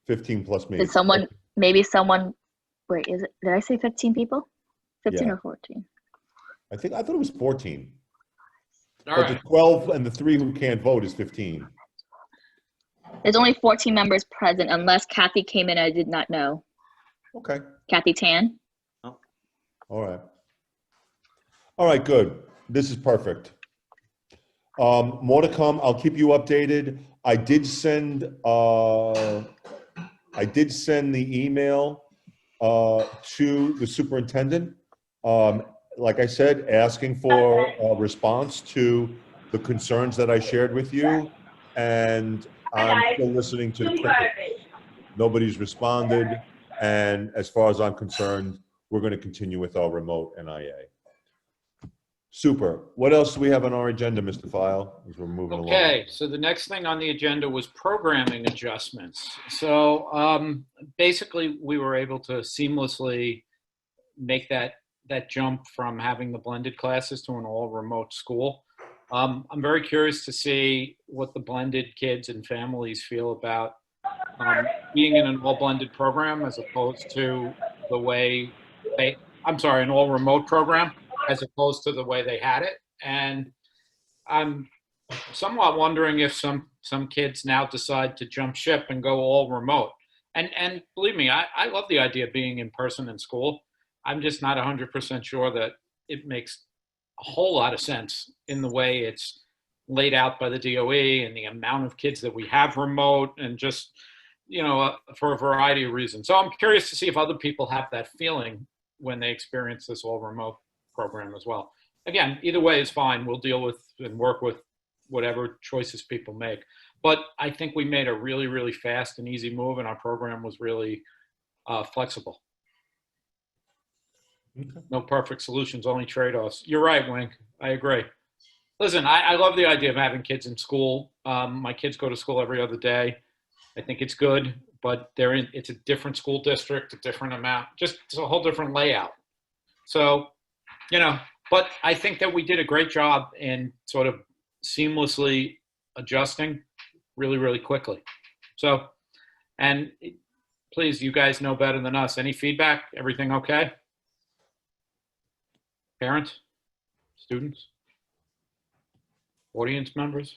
A: 15 plus me.
G: Did someone, wait, did I say 15 people? 15
A: Yeah.
G: or 14?
A: I thought it was 14.
B: All
A: But the
B: right.
A: 12 and the 3 who can't vote is 15.
G: There's only 14 members present unless Kathy came in, I did not know.
A: Okay.
G: Kathy Tan?
A: All right. All right, good. This is perfect. More to come. I'll keep you updated. I did send the email to the superintendent. Like I said, asking for a response to the concerns that I shared with you. And I'm still listening to the crickets. Nobody's responded. And as far as I'm concerned, we're going to continue with our remote NIA. Super. What else do we have on our agenda, Mr. File, as we're moving along?
B: Okay, so the next thing on the agenda was programming adjustments. So basically, we were able to seamlessly make that jump from having the blended classes to an all remote school. I'm very curious to see what the blended kids and families feel about being in an all blended program as opposed to the way an all remote program as opposed to the way they had it. And I'm somewhat wondering if some kids now decide to jump ship and go all remote. And believe me, I love the idea of being in person in school. I'm just not 100% sure that it makes a whole lot of sense in the way it's laid out by the DOE and the amount of kids that we have remote and just, for a variety of reasons. So I'm curious to see if other people have that feeling when they experience this all remote program as well. again, either way is fine. We'll deal with and work with whatever choices people make. But I think we made a really, really fast and easy move, and our program was really flexible.
A: Okay.
B: No perfect solutions, only trade-offs. You're right, Wink. I agree. Listen, I love the idea of having kids in school. My kids go to school every other day. I think it's good, but it's a different school district, a different amount, just it's a whole different layout. So, but I think that we did a great job in sort of seamlessly adjusting really, really quickly. So, and please, you guys know better than us. Any feedback? Everything okay? Parents? Students? Audience members?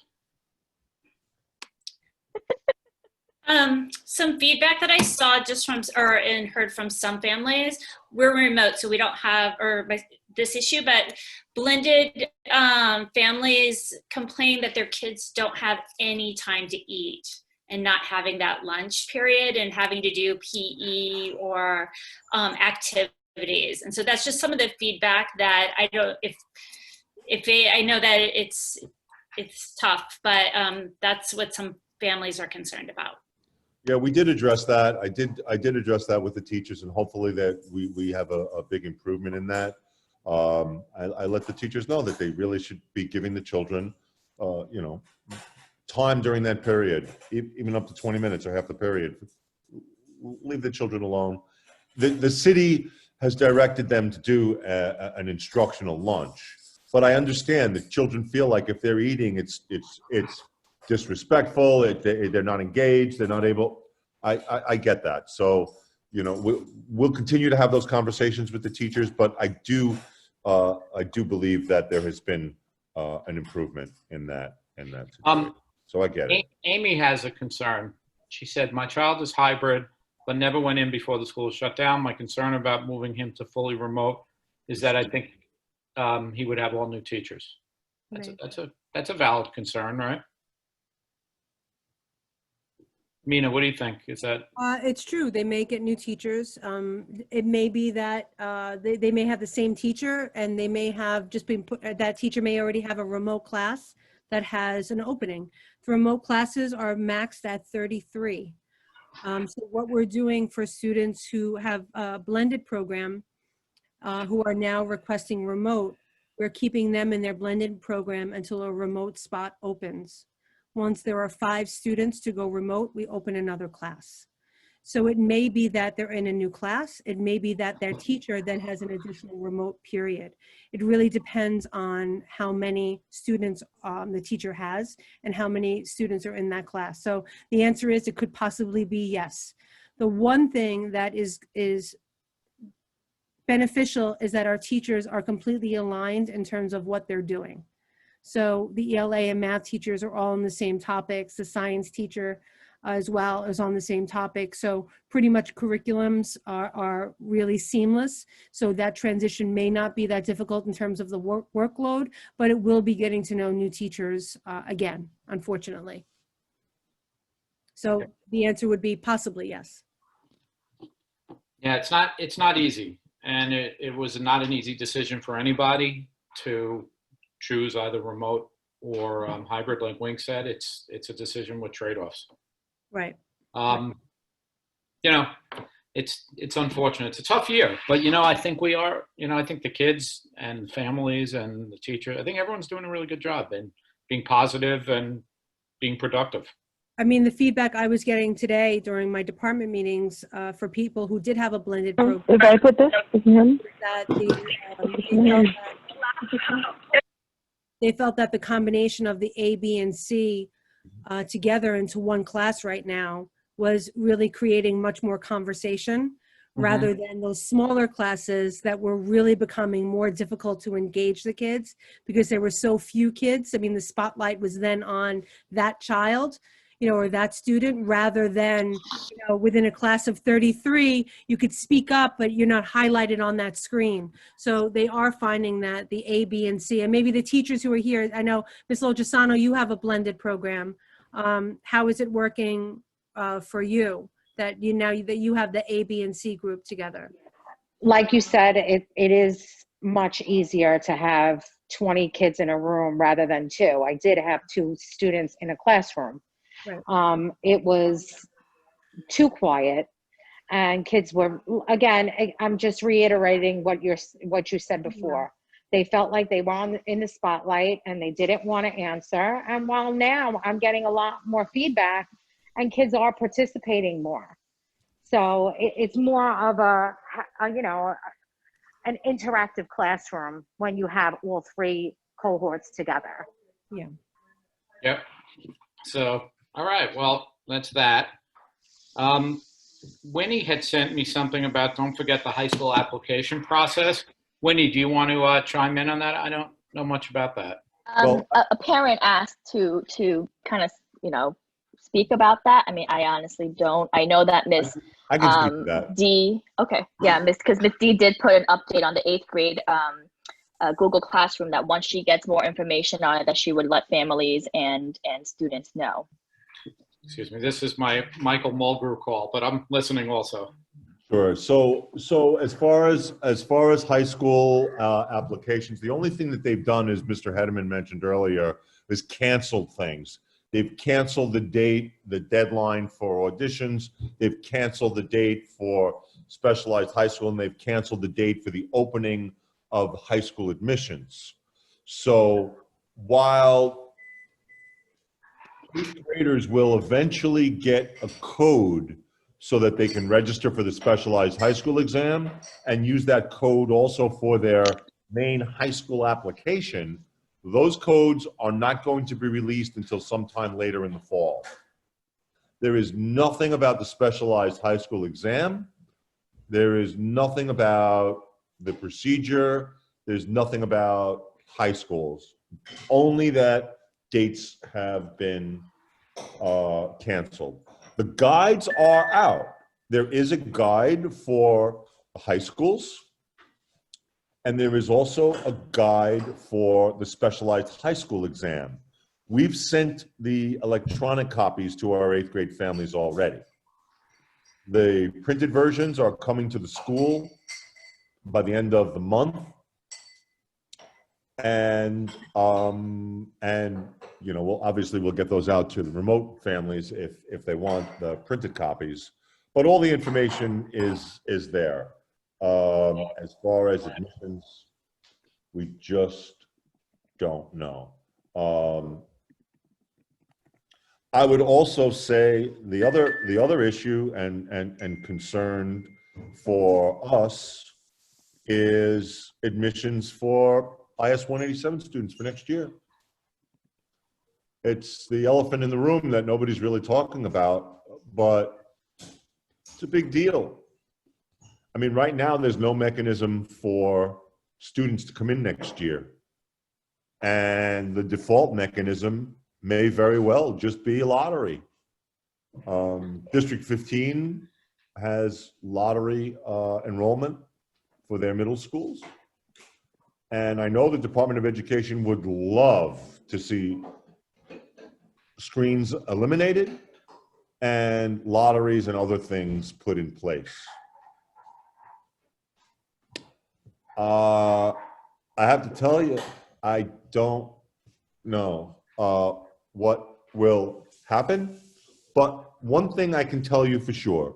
H: Some feedback that I saw just from, and heard from some families, we're remote, so we don't have, this issue, but blended families complain that their kids don't have any time to eat and not having that lunch period and having to do PE or activities. And so that's just some of the feedback that I don't, I know that it's tough, but that's what some families are concerned about.
A: Yeah, we did address that. I did address that with the teachers, and hopefully that we have a big improvement in that. I let the teachers know that they really should be giving the children, time during that period, even up to 20 minutes or half the period. Leave the children alone. The city has directed them to do an instructional lunch, but I understand that children feel like if they're eating, it's disrespectful, they're not engaged, they're not able. I get that. So, we'll continue to have those conversations with the teachers, but I do believe that there has been an improvement in that situation. So I get it.
B: Amy has a concern. She said, my child is hybrid, but never went in before the school shut down. My concern about moving him to fully remote is that I think he would have all new teachers. That's a valid concern, right? Mina, what do you think? Is that?
C: It's true. They may get new teachers. It may be that they may have the same teacher, and they may have just been put, that teacher may already have a remote class that has an opening. The remote classes are maxed at 33. So what we're doing for students who have a blended program, who are now requesting remote, we're keeping them in their blended program until a remote spot opens. Once there are 5 students to go remote, we open another class. So it may be that they're in a new class. It may be that their teacher then has an additional remote period. It really depends on how many students the teacher has and how many students are in that class. So the answer is it could possibly be yes. The one thing that is beneficial is that our teachers are completely aligned in terms of what they're doing. So the ELA and math teachers are all on the same topics. The science teacher as well is on the same topic. So pretty much curriculums are really seamless. So that transition may not be that difficult in terms of the workload, but it will be getting to know new teachers again, unfortunately. So the answer would be possibly yes.
B: Yeah, it's not easy. And it was not an easy decision for anybody to choose either remote or hybrid, like Wink said. It's a decision with trade-offs.
C: Right.
B: It's unfortunate. It's a tough year, but I think we are. I think the kids and families and the teacher. I think everyone's doing a really good job in being positive and being productive.
C: I mean, the feedback I was getting today during my department meetings for people who did have a blended program.
I: If I put this,
C: That they felt that the combination of the A, B, and C together into one class right now was really creating much more conversation rather than those smaller classes that were really becoming more difficult to engage the kids because there were so few kids. I mean, the spotlight was then on that child, or that student, rather than, within a class of 33, you could speak up, but you're not highlighted on that screen. So they are finding that the A, B, and C, and maybe the teachers who are here, I know, Ms. Lojasano, you have a blended program. How is it working for you that you have the A, B, and C group together?
I: like you said, it is much easier to have 20 kids in a room rather than 2. I did have 2 students in a classroom.
C: Right.
I: It was too quiet, and kids were, again, I'm just reiterating what you said before. They felt like they were in the spotlight and they didn't want to answer. And while now I'm getting a lot more feedback and kids are participating more. So it's more of an interactive classroom when you have all 3 cohorts together.
C: Yeah.
B: Yep. So, all right, well, that's that. Winnie had sent me something about, don't forget the high school application process. Winnie, do you want to chime in on that? I don't know much about that.
G: A parent asked to kind of, speak about that. I mean, I honestly don't. I know that Miss
A: I can speak to that.
G: D. Okay, yeah, because Miss D did put an update on the 8th grade Google Classroom that once she gets more information on it, that she would let families and students know.
B: Excuse me, this is my Michael Mulgrew call, but I'm listening also.
A: Sure. So as far as high school applications, the only thing that they've done, as Mr. Hederman mentioned earlier, is canceled things. They've canceled the date, the deadline for auditions. They've canceled the date for specialized high school, and they've canceled the date for the opening of high school admissions. So while 8th graders will eventually get a code so that they can register for the specialized high school exam and use that code also for their main high school application, those codes are not going to be released until sometime later in the fall. There is nothing about the specialized high school exam. There is nothing about the procedure. There's nothing about high schools. Only that dates have been canceled. The guides are out. There is a guide for high schools, and there is also a guide for the specialized high school exam. We've sent the electronic copies to our 8th grade families already. The printed versions are coming to the school by the end of the month. And we'll get those out to the remote families if they want the printed copies. But all the information is there. As far as admissions, we just don't know. I would also say the other issue and concern for us is admissions for IS 187 students for next year. It's the elephant in the room that nobody's really talking about, but it's a big deal. I mean, right now there's no mechanism for students to come in next year. And the default mechanism may very well just be a lottery. District 15 has lottery enrollment for their middle schools. And I know the Department of Education would love to see screens eliminated and lotteries and other things put in place. I have to tell you, I don't know what will happen, but one thing I can tell you for sure,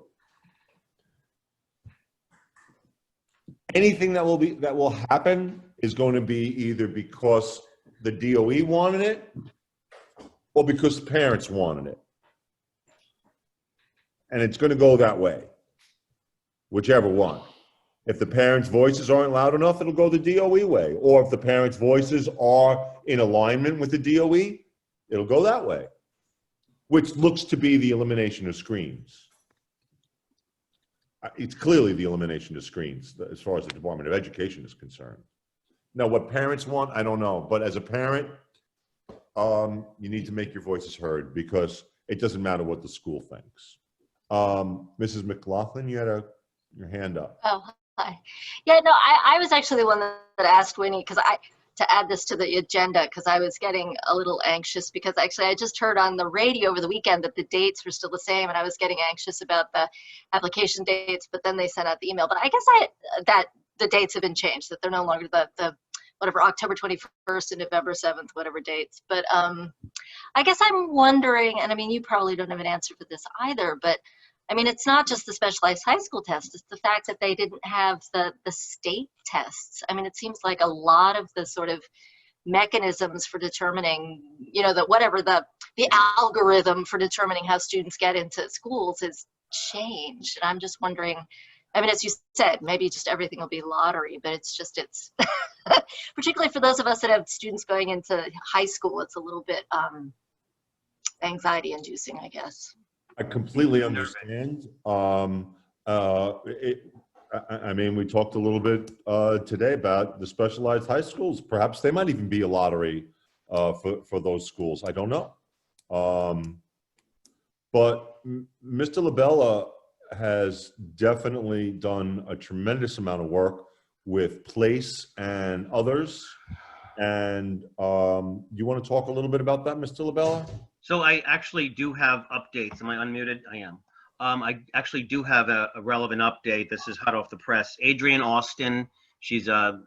A: anything that will happen is going to be either because the DOE wanted it or because the parents wanted it. And it's going to go that way, whichever one. If the parents' voices aren't loud enough, it'll go the DOE way. Or if the parents' voices are in alignment with the DOE, it'll go that way, which looks to be the elimination of screens. It's clearly the elimination of screens as far as the Department of Education is concerned. Now, what parents want, I don't know. But as a parent, you need to make your voices heard because it doesn't matter what the school thinks. Mrs. MacLachlan, you had your hand up.
E: Oh, hi. Yeah, no, I was actually the one that asked Winnie to add this to the agenda because I was getting a little anxious because actually I just heard on the radio over the weekend that the dates were still the same and I was getting anxious about the application dates, but then they sent out the email. But I guess that the dates have been changed, that they're no longer the whatever, October 21st and November 7th, whatever dates. But I guess I'm wondering, and I mean, you probably don't have an answer for this either, but I mean, it's not just the specialized high school test, it's the fact that they didn't have the state tests. I mean, it seems like a lot of the sort of mechanisms for determining, you know, that whatever the algorithm for determining how students get into schools has changed. And I'm just wondering, I mean, as you said, maybe just everything will be lottery, but it's particularly for those of us that have students going into high school, it's a little bit anxiety inducing, I guess.
A: I completely understand. I mean, we talked a little bit today about the specialized high schools. Perhaps they might even be a lottery for those schools. I don't know. But Mr. LaBella has definitely done a tremendous amount of work with Place and others. And you want to talk a little bit about that, Mr. LaBella?
D: So I actually do have updates. Am I unmuted? I am. I actually do have a relevant update. This is hot off the press. Adrienne Austin, she's a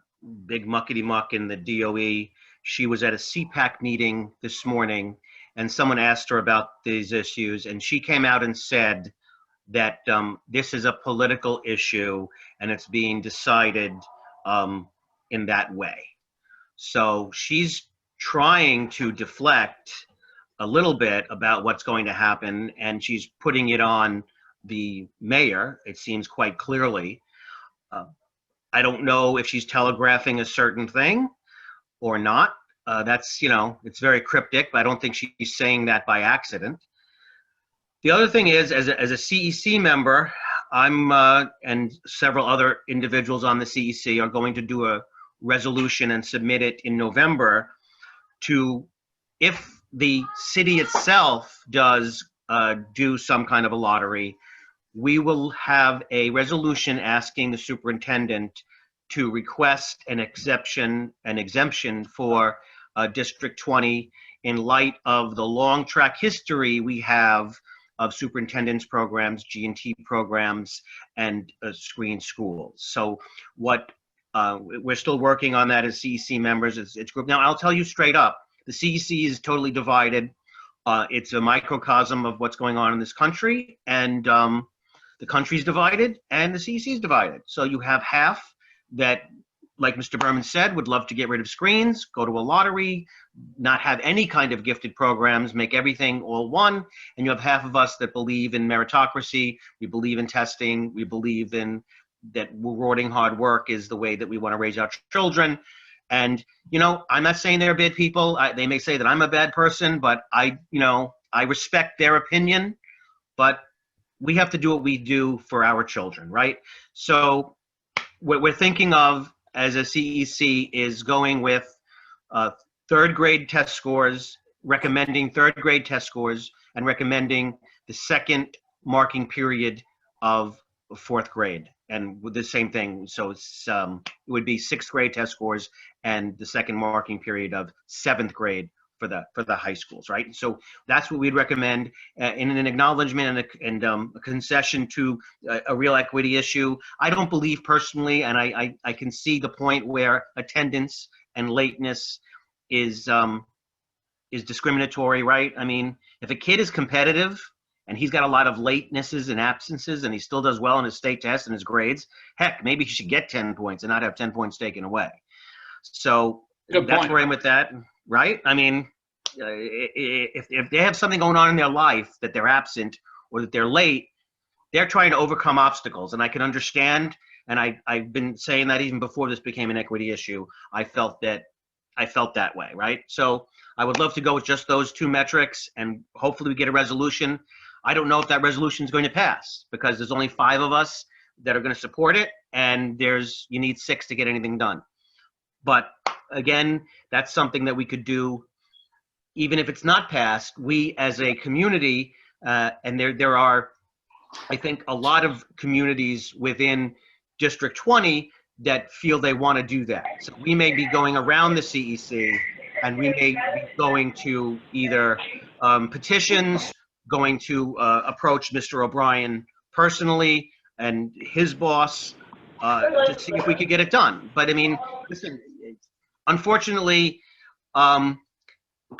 D: big muckety muck in the DOE. She was at a CPAC meeting this morning, and someone asked her about these issues, and she came out and said that this is a political issue, and it's being decided in that way. So she's trying to deflect a little bit about what's going to happen, and she's putting it on the mayor, it seems quite clearly. I don't know if she's telegraphing a certain thing or not. That's, you know, it's very cryptic, but I don't think she's saying that by accident. The other thing is, as a CEC member, I'm and several other individuals on the CEC are going to do a resolution and submit it in November to, if the city itself does do some kind of a lottery, we will have a resolution asking the superintendent to request an exemption for District 20 in light of the long track history we have of superintendent's programs, G&T programs, and screen schools. So what we're still working on that as CEC members. It's group. Now, I'll tell you straight up, the CEC is totally divided. It's a microcosm of what's going on in this country, and the country's divided and the CEC is divided. So you have half that, like Mr. Berman said, would love to get rid of screens, go to a lottery, not have any kind of gifted programs, make everything all one. And you have half of us that believe in meritocracy, we believe in testing, we believe in that rewarding hard work is the way that we want to raise our children. And, you know, I'm not saying they're bad people. They may say that I'm a bad person, but I respect their opinion, but we have to do what we do for our children, right? So what we're thinking of as a CEC is going with third grade test scores, recommending third grade test scores, and recommending the second marking period of fourth grade. And with the same thing, so it's, it would be sixth grade test scores and the second marking period of seventh grade for the high schools, right? So that's what we'd recommend in an acknowledgement and a concession to a real equity issue. I don't believe personally, and I can see the point where attendance and lateness is discriminatory, right? I mean, if a kid is competitive and he's got a lot of latenesses and absences and he still does well in his state test and his grades, heck, maybe he should get 10 points and not have 10 points taken away. So that's where I'm with that, right? I mean, if they have something going on in their life that they're absent or that they're late, they're trying to overcome obstacles. And I can understand, and I've been saying that even before this became an equity issue, I felt that way, right? So I would love to go with just those two metrics and hopefully we get a resolution. I don't know if that resolution is going to pass because there's only 5 of us that are going to support it, and you need 6 to get anything done. But again, that's something that we could do even if it's not passed. We as a community, and there are, I think, a lot of communities within District 20 that feel they want to do that. So we may be going around the CEC and we may be going to either petitions, going to approach Mr. O'Brien personally and his boss to see if we could get it done. But I mean, listen, unfortunately, I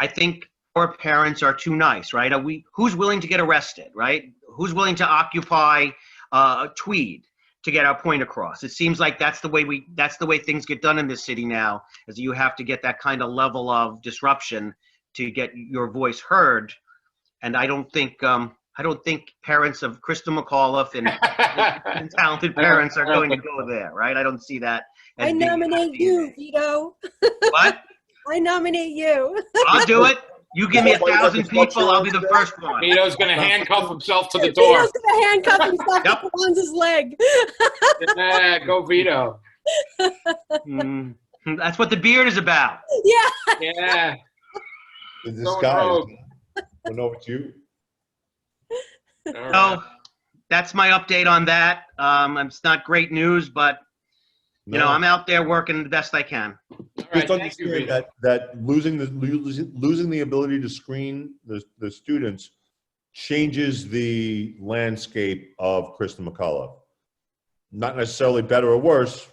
D: think our parents are too nice, right? Who's willing to get arrested, right? Who's willing to occupy a Tweed to get our point across? It seems like that's the way things get done in this city now, is you have to get that kind of level of disruption to get your voice heard. And I don't think parents of Krista McAuliffe and talented parents are going to go there, right? I don't see that.
C: I nominate you, Vito.
D: What?
C: I nominate you.
D: I'll do it. You give me 1,000 people, I'll be the first one.
B: Vito's going to handcuff himself to the door.
C: Vito's going to handcuff himself to Kwanzaa's leg.
B: Yeah, go Vito.
D: That's what the beard is about.
C: Yeah.
B: Yeah.
A: The
B: Going
A: disguise.
B: rogue.
A: I don't know it's you.
B: All right.
D: So that's my update on that. It's not great news, but you know, I'm out there working the best I can.
B: All right,
A: Just
B: thank you,
A: understand
B: Vito.
A: that losing the ability to screen the students changes the landscape of Krista McAuliffe. Not necessarily better or worse,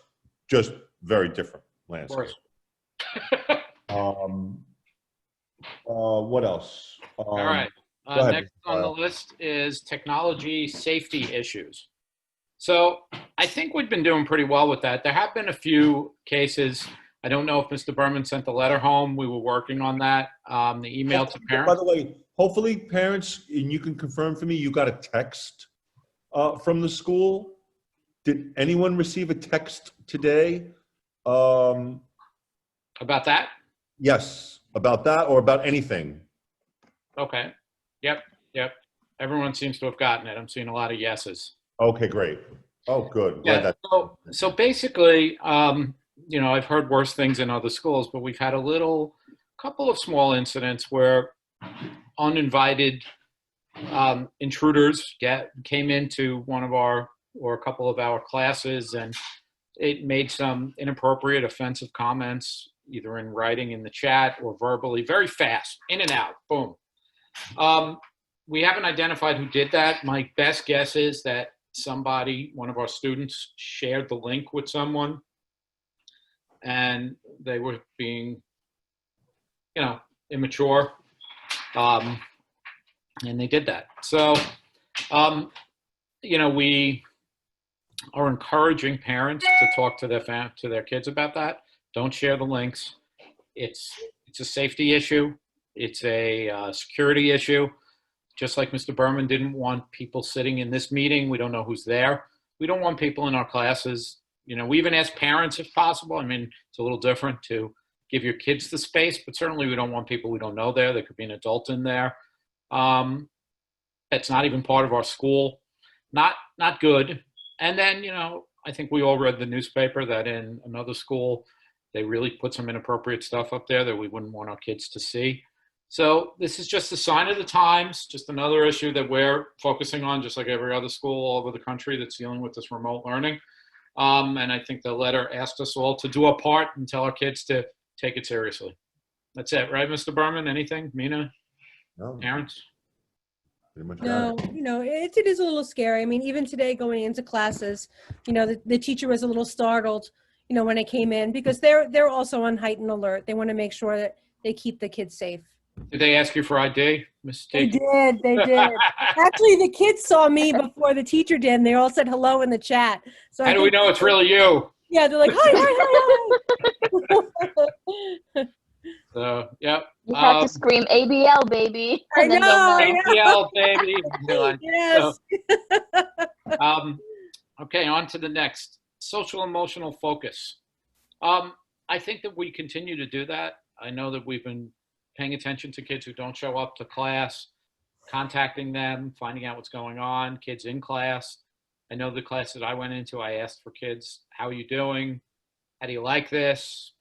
A: just very different landscape. What else?
B: All right.
A: go ahead,
B: Next on the list is technology safety issues. So I think we've been doing pretty well with that. There have been a few cases. I don't know if Mr. Berman sent the letter home. We were working on that. The email to parents.
A: By the way, hopefully parents, and you can confirm for me, you got a text from the school. Did anyone receive a text today?
B: About that?
A: Yes, about that or about anything.
B: Okay. Yep. Everyone seems to have gotten it. I'm seeing a lot of yeses.
A: Okay, great. Oh, good. Glad
B: Yeah.
A: that-
B: So basically, you know, I've heard worse things in other schools, but we've had a couple of small incidents where uninvited intruders came into one of our or a couple of our classes, and it made some inappropriate, offensive comments, either in writing in the chat or verbally, very fast, in and out, boom. We haven't identified who did that. My best guess is that one of our students, shared the link with someone, and they were being, you know, immature, and they did that. So, you know, we are encouraging parents to talk to their kids about that. Don't share the links. It's a safety issue. It's a security issue. Just like Mr. Berman didn't want people sitting in this meeting. We don't know who's there. We don't want people in our classes. You know, we even ask parents if possible. I mean, it's a little different to give your kids the space, but certainly we don't want people we don't know there. There could be an adult in there. That's not even part of our school. Not good. And then, you know, I think we all read the newspaper that in another school, they really put some inappropriate stuff up there that we wouldn't want our kids to see. So this is just a sign of the times, just another issue that we're focusing on, just like every other school all over the country that's dealing with this remote learning. And I think the letter asked us all to do our part and tell our kids to take it seriously. That's it, right, Mr. Berman? Anything? Mina?
A: No,
B: Parents?
A: pretty much got
C: No,
A: it.
C: you know, it is a little scary. I mean, even today going into classes, you know, the teacher was a little startled, you know, when I came in, because they're also on heightened alert. They want to make sure that they keep the kids safe.
B: Did they ask you for ID, Ms.
C: They
B: T?
C: did. Actually, the kids saw me before the teacher did, and they all said hello in the chat. So
B: How do we know it's really you?
C: Yeah, they're like, hi.
B: So, yep.
G: You have to scream ABL, baby.
C: I
G: and then they'll
C: know.
B: APL, baby.
C: Yes.
B: Okay, on to the next. Social emotional focus. I think that we continue to do that. I know that we've been paying attention to kids who don't show up to class, contacting them, finding out what's going on, kids in class. I know the class that I went into, I asked for kids, how are you doing? How do you like this?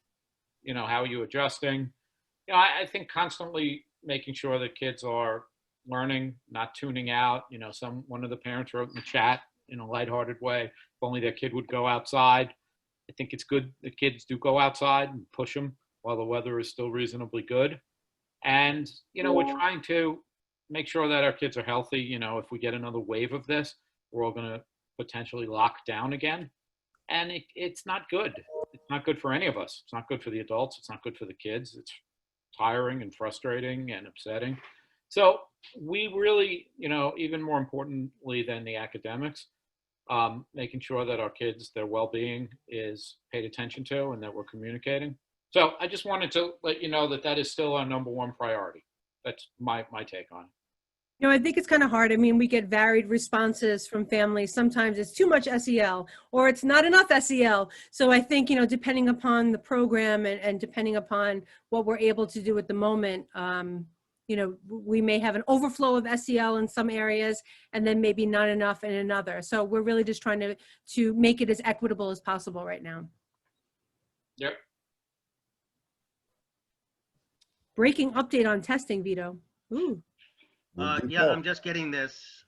B: You know, how are you adjusting? You know, I think constantly making sure that kids are learning, not tuning out. You know, one of the parents wrote in the chat in a lighthearted way, if only their kid would go outside. I think it's good that kids do go outside and push them while the weather is still reasonably good. And, you know, we're trying to make sure that our kids are healthy. You know, if we get another wave of this, we're all going to potentially lock down again. and it's not good. It's not good for any of us. It's not good for the adults. It's not good for the kids. It's tiring and frustrating and upsetting. So we really, even more importantly than the academics, making sure that our kids, their well-being is paid attention to and that we're communicating. So I just wanted to let you know that that is still our number one priority. That's my take on it.
C: I think it's kind of hard. I mean, we get varied responses from families. Sometimes it's too much SEL or it's not enough SEL. So I think, depending upon the program and depending upon what we're able to do at the moment, we may have an overflow of SEL in some areas and then maybe not enough in another. So we're really just trying to make it as equitable as possible right now.
B: Yep.
C: Breaking update on testing, Vito. Ooh.
D: Yeah, I'm just getting this.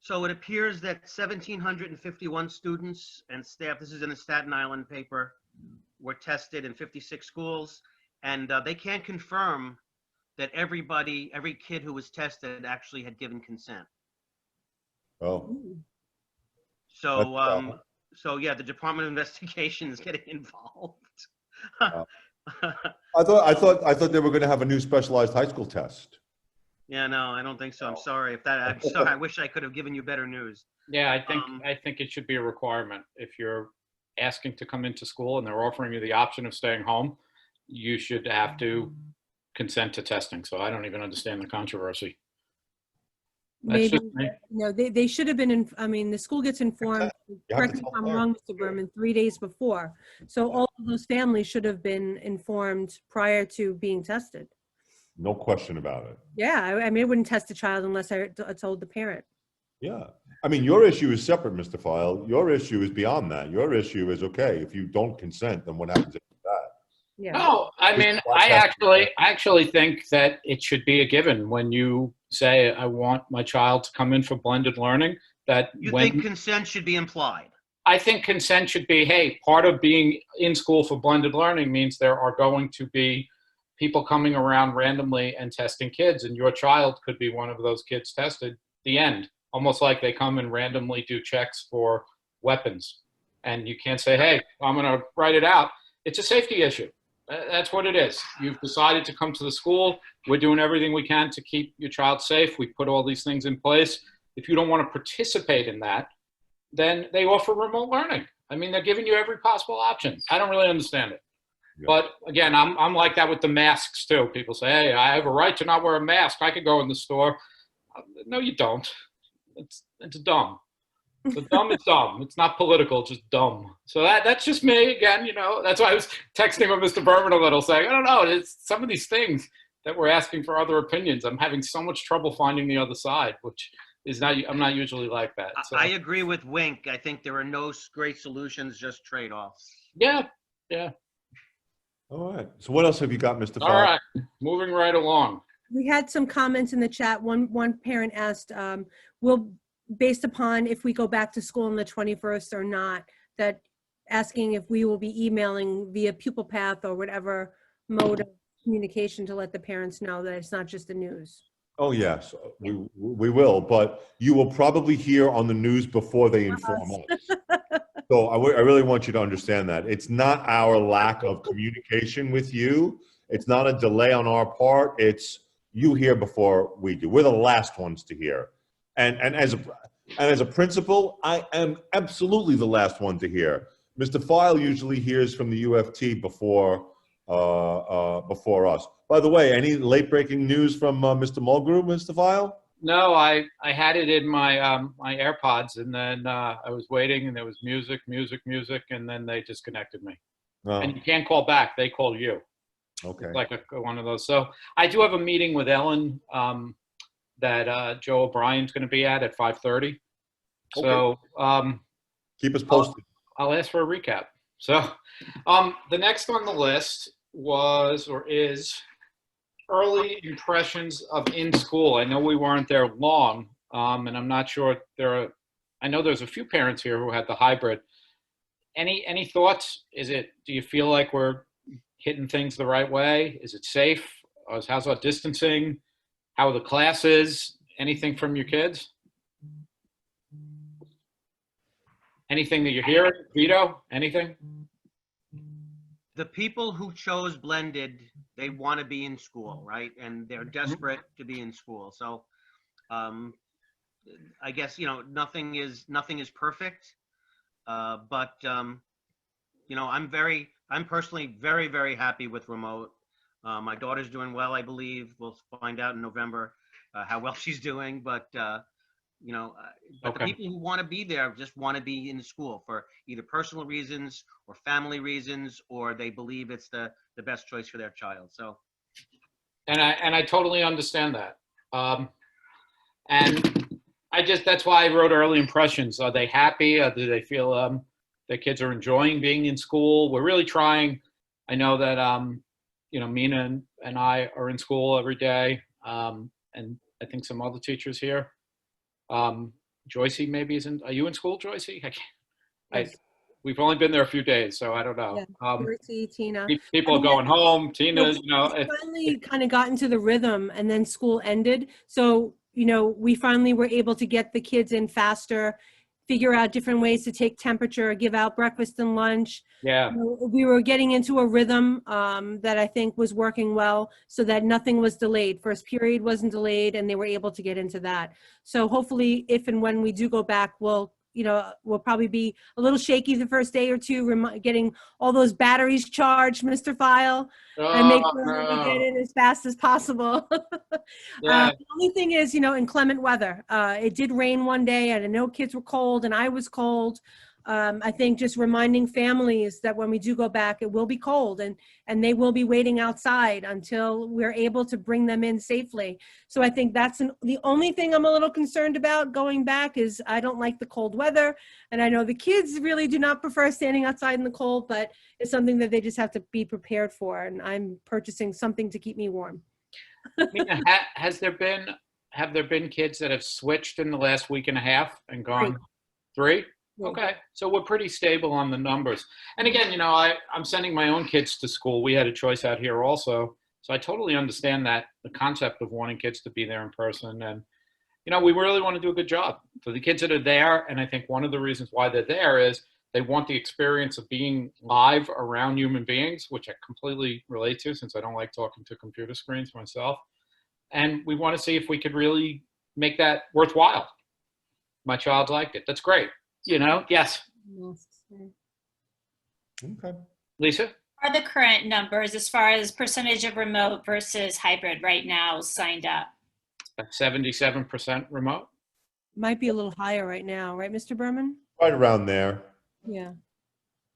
D: So it appears that 1,751 students and staff, this is in a Staten Island paper, were tested in 56 schools. And they can't confirm that every kid who was tested actually had given consent.
A: Oh.
D: So, so yeah, the Department of Investigation is getting involved.
A: I thought they were going to have a new specialized high school test.
D: Yeah, no, I don't think so. I'm sorry if that. I'm sorry. I wish I could have given you better news.
B: Yeah, I think it should be a requirement. If you're asking to come into school and they're offering you the option of staying home, you should have to consent to testing. So I don't even understand the controversy. That's
C: Maybe,
B: just me.
C: they should have been, the school gets informed, correct me if I'm wrong, Mr. Berman, 3 days before. So all of those families should have been informed prior to being tested.
A: No question about it.
C: Yeah, I wouldn't test a child unless I told the parent.
A: Yeah. Your issue is separate, Mr. File. Your issue is beyond that. Your issue is, okay, if you don't consent, then what happens after that?
C: Yeah.
B: No, I actually think that it should be a given when you say, I want my child to come in for blended learning, that
D: you think consent should be implied?
B: I think consent should be, hey, part of being in school for blended learning means there are going to be people coming around randomly and testing kids, and your child could be one of those kids tested. The end. Almost like they come and randomly do checks for weapons. And you can't say, hey, I'm going to write it out. It's a safety issue. That's what it is. You've decided to come to the school. We're doing everything we can to keep your child safe. We put all these things in place. If you don't want to participate in that, then they offer remote learning. They're giving you every possible option. I don't really understand it. Yeah. But again, I'm like that with the masks too. People say, hey, I have a right to not wear a mask. I could go in the store. No, you don't. It's dumb. So dumb is dumb. It's not political, it's just dumb. So that's just me again, That's why I was texting with Mr. Berman a little saying, I don't know, it's some of these things that we're asking for other opinions. I'm having so much trouble finding the other side, which is not, I'm not usually like that. So,
D: I agree with Wink. I think there are no great solutions, just trade-offs.
B: Yeah.
A: All right. So what else have you got, Mr.
B: All right, moving right along.
C: We had some comments in the chat. One parent asked, based upon if we go back to school on the 21st or not, that asking if we will be emailing via pupil path or whatever mode of communication to let the parents know that it's not just the news.
A: Oh, yes, we will, but you will probably hear on the news before they inform us. So I really want you to understand that. It's not our lack of communication with you. It's not a delay on our part. It's you hear before we do. We're the last ones to hear. And as a principal, I am absolutely the last one to hear. Mr. File usually hears from the UFT before us. By the way, any late breaking news from Mr. Mulgrew, Mr. File?
B: No, I had it in my my AirPods, and then I was waiting, and there was music, and then they disconnected me. Oh. And you can't call back; they call you.
A: Okay.
B: It's like one of those. So I do have a meeting with Ellen that Joe O'Brien's going to be at 5:30. Okay. So
A: keep us posted.
B: I'll ask for a recap. So the next on the list is early impressions of in school. I know we weren't there long, and I'm not sure I know there's a few parents here who had the hybrid. Any thoughts? Do you feel like we're hitting things the right way? Is it safe? How's our distancing? How are the classes? Anything from your kids? Anything that you're hearing? Vito, anything?
D: The people who chose blended, they want to be in school, right? And they're desperate to be in school. So I guess, nothing is perfect. But I'm personally very, very happy with remote. My daughter's doing well, I believe. We'll find out in November how well she's doing. But the people who want to be there just want to be in school for either personal reasons or family reasons, or they believe it's the best choice for their child. So,
B: And I totally understand that. And that's why I wrote early impressions. Are they happy? Do they feel their kids are enjoying being in school? We're really trying. I know that Mina and I are in school every day, and I think some other teachers here. Joycey maybe isn't. Are you in school, Joycey?
C: Yes.
B: We've only been there a few days, so I don't know.
C: Yeah. Mercy, Tina.
B: People are going home. Tina,
C: We finally kind of got into the rhythm, and then school ended. So, we finally were able to get the kids in faster, figure out different ways to take temperature, give out breakfast and lunch.
B: Yeah.
C: We were getting into a rhythm that I think was working well, so that nothing was delayed. First period wasn't delayed, and they were able to get into that. So hopefully, if and when we do go back, we'll probably be a little shaky the first day or two, getting all those batteries charged, Mr. File, and make sure we get in as fast as possible.
B: Yeah.
C: The only thing is, inclement weather. It did rain one day, and I know kids were cold, and I was cold. I think just reminding families that when we do go back, it will be cold, and they will be waiting outside until we're able to bring them in safely. So I think that's the only thing I'm a little concerned about going back is I don't like the cold weather. And I know the kids really do not prefer standing outside in the cold, but it's something that they just have to be prepared for. And I'm purchasing something to keep me warm.
B: Mina, have there been kids that have switched in the last week and a half and gone? Three?
C: Yeah.
B: Okay, so we're pretty stable on the numbers. And again, I'm sending my own kids to school. We had a choice out here also. So I totally understand that, the concept of wanting kids to be there in person. And, we really want to do a good job for the kids that are there. And I think one of the reasons why they're there is they want the experience of being live around human beings, which I completely relate to since I don't like talking to computer screens myself. And we want to see if we could really make that worthwhile. My child liked it. That's great. Yes.
A: Okay.
B: Lisa?
H: Are the current numbers as far as percentage of remote versus hybrid right now signed up?
B: 77% remote.
C: Might be a little higher right now, right, Mr. Berman?
A: Right around there.
C: Yeah.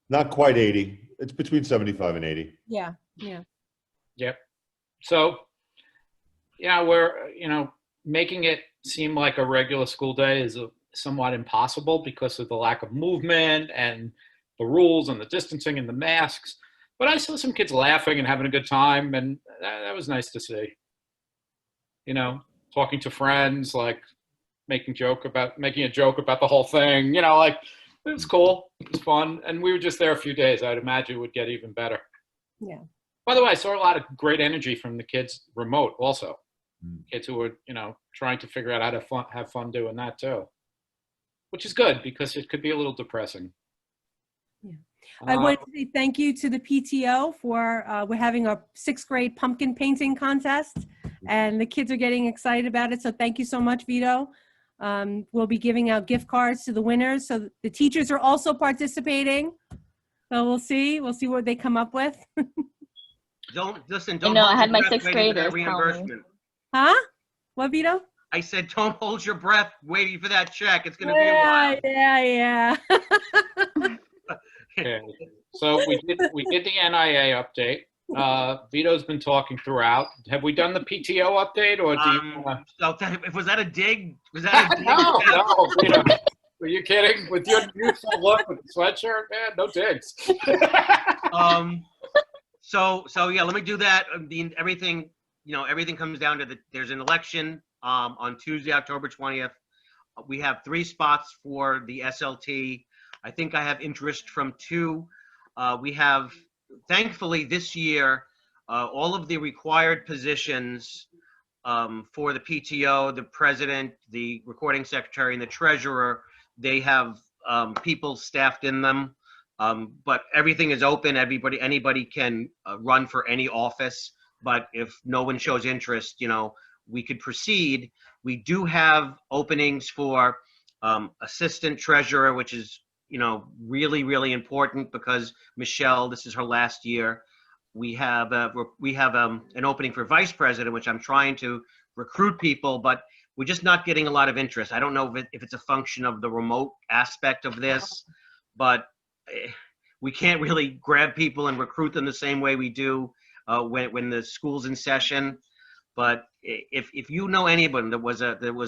A: Not quite 80. It's between 75 and 80.
C: Yeah.
B: Yep. So, we're, making it seem like a regular school day is somewhat impossible because of the lack of movement and the rules and the distancing and the masks. But I saw some kids laughing and having a good time, and that was nice to see. Talking to friends, like making a joke about the whole thing. It was cool. It was fun, and we were just there a few days. I'd imagine it would get even better.
C: Yeah.
B: By the way, I saw a lot of great energy from the kids remote also. Kids who were, trying to figure out how to have fun doing that too. Which is good because it could be a little depressing.
C: Yeah. I want to say thank you to the PTO for we're having a 6th grade pumpkin painting contest, and the kids are getting excited about it. So thank you so much, Vito. We'll be giving out gift cards to the winners. So the teachers are also participating. So we'll see what they come up with.
D: Don't
G: I had my
D: hold your
G: 6th
D: breath waiting for that
G: graders tell me.
D: reimbursement.
C: Huh? What, Vito?
D: I said, don't hold your breath waiting for that check. It's going to be a while.
C: Yeah.
B: Okay. So we did the NIA update. Vito's been talking throughout. Have we done the PTO update, or do you?
D: Was that a dig? Was that a dig?
B: No, Vito. Are you kidding? With your youthful look with the sweatshirt, man, no digs.
D: So yeah, let me do that. Everything comes down to there's an election on Tuesday, October 20th. We have 3 spots for the SLT. I think I have interest from 2. We have, thankfully this year, all of the required positions for the PTO, the president, the recording secretary, and the treasurer, they have people staffed in them. But everything is open. Anybody can run for any office. But if no one shows interest, we could proceed. We do have openings for assistant treasurer, which is, really, really important because Michelle, this is her last year. We have an opening for vice president, which I'm trying to recruit people, but we're just not getting a lot of interest. I don't know if it's a function of the remote aspect of this, but we can't really grab people and recruit them the same way we do when the school's in session. But if you know anyone that was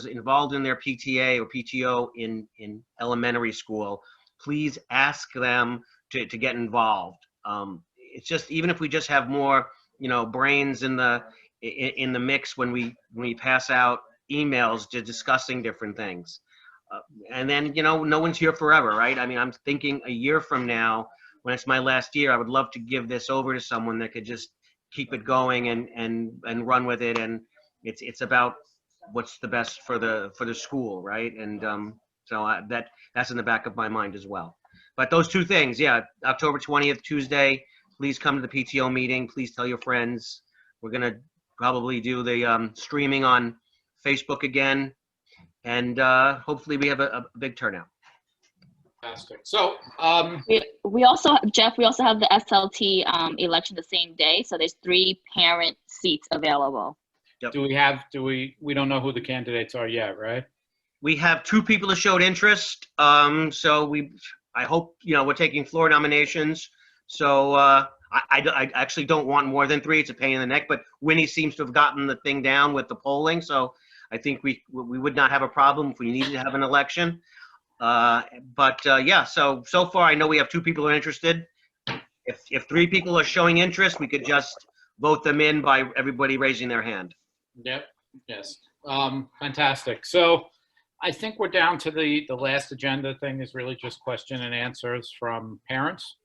D: involved in their PTA or PTO in elementary school, please ask them to get involved. It's just, even if we just have more, brains in the mix when we pass out emails discussing different things. And then, no one's here forever, right? I mean, I'm thinking a year from now, when it's my last year, I would love to give this over to someone that could just keep it going and run with it. And it's about what's the best for the school, right? And so that's in the back of my mind as well. But those two things, yeah, October 20th, Tuesday, please come to the PTO meeting. Please tell your friends. We're going to probably do the streaming on Facebook again. And hopefully we have a big turnout.
B: Fantastic. So,
G: we also, Jeff, we also have the SLT election the same day. So there's 3 parent seats available.
B: we don't know who the candidates are yet, right?
D: We have 2 people who showed interest. So I hope, we're taking floor nominations. So I actually don't want more than 3. It's a pain in the neck, but Winnie seems to have gotten the thing down with the polling. So I think we would not have a problem if we needed to have an election. Yeah, so far I know we have 2 people who are interested. If 3 people are showing interest, we could just vote them in by everybody raising their hand.
B: Yep. Yes. Fantastic. So I think we're down to the last agenda thing is really just question and answers from parents,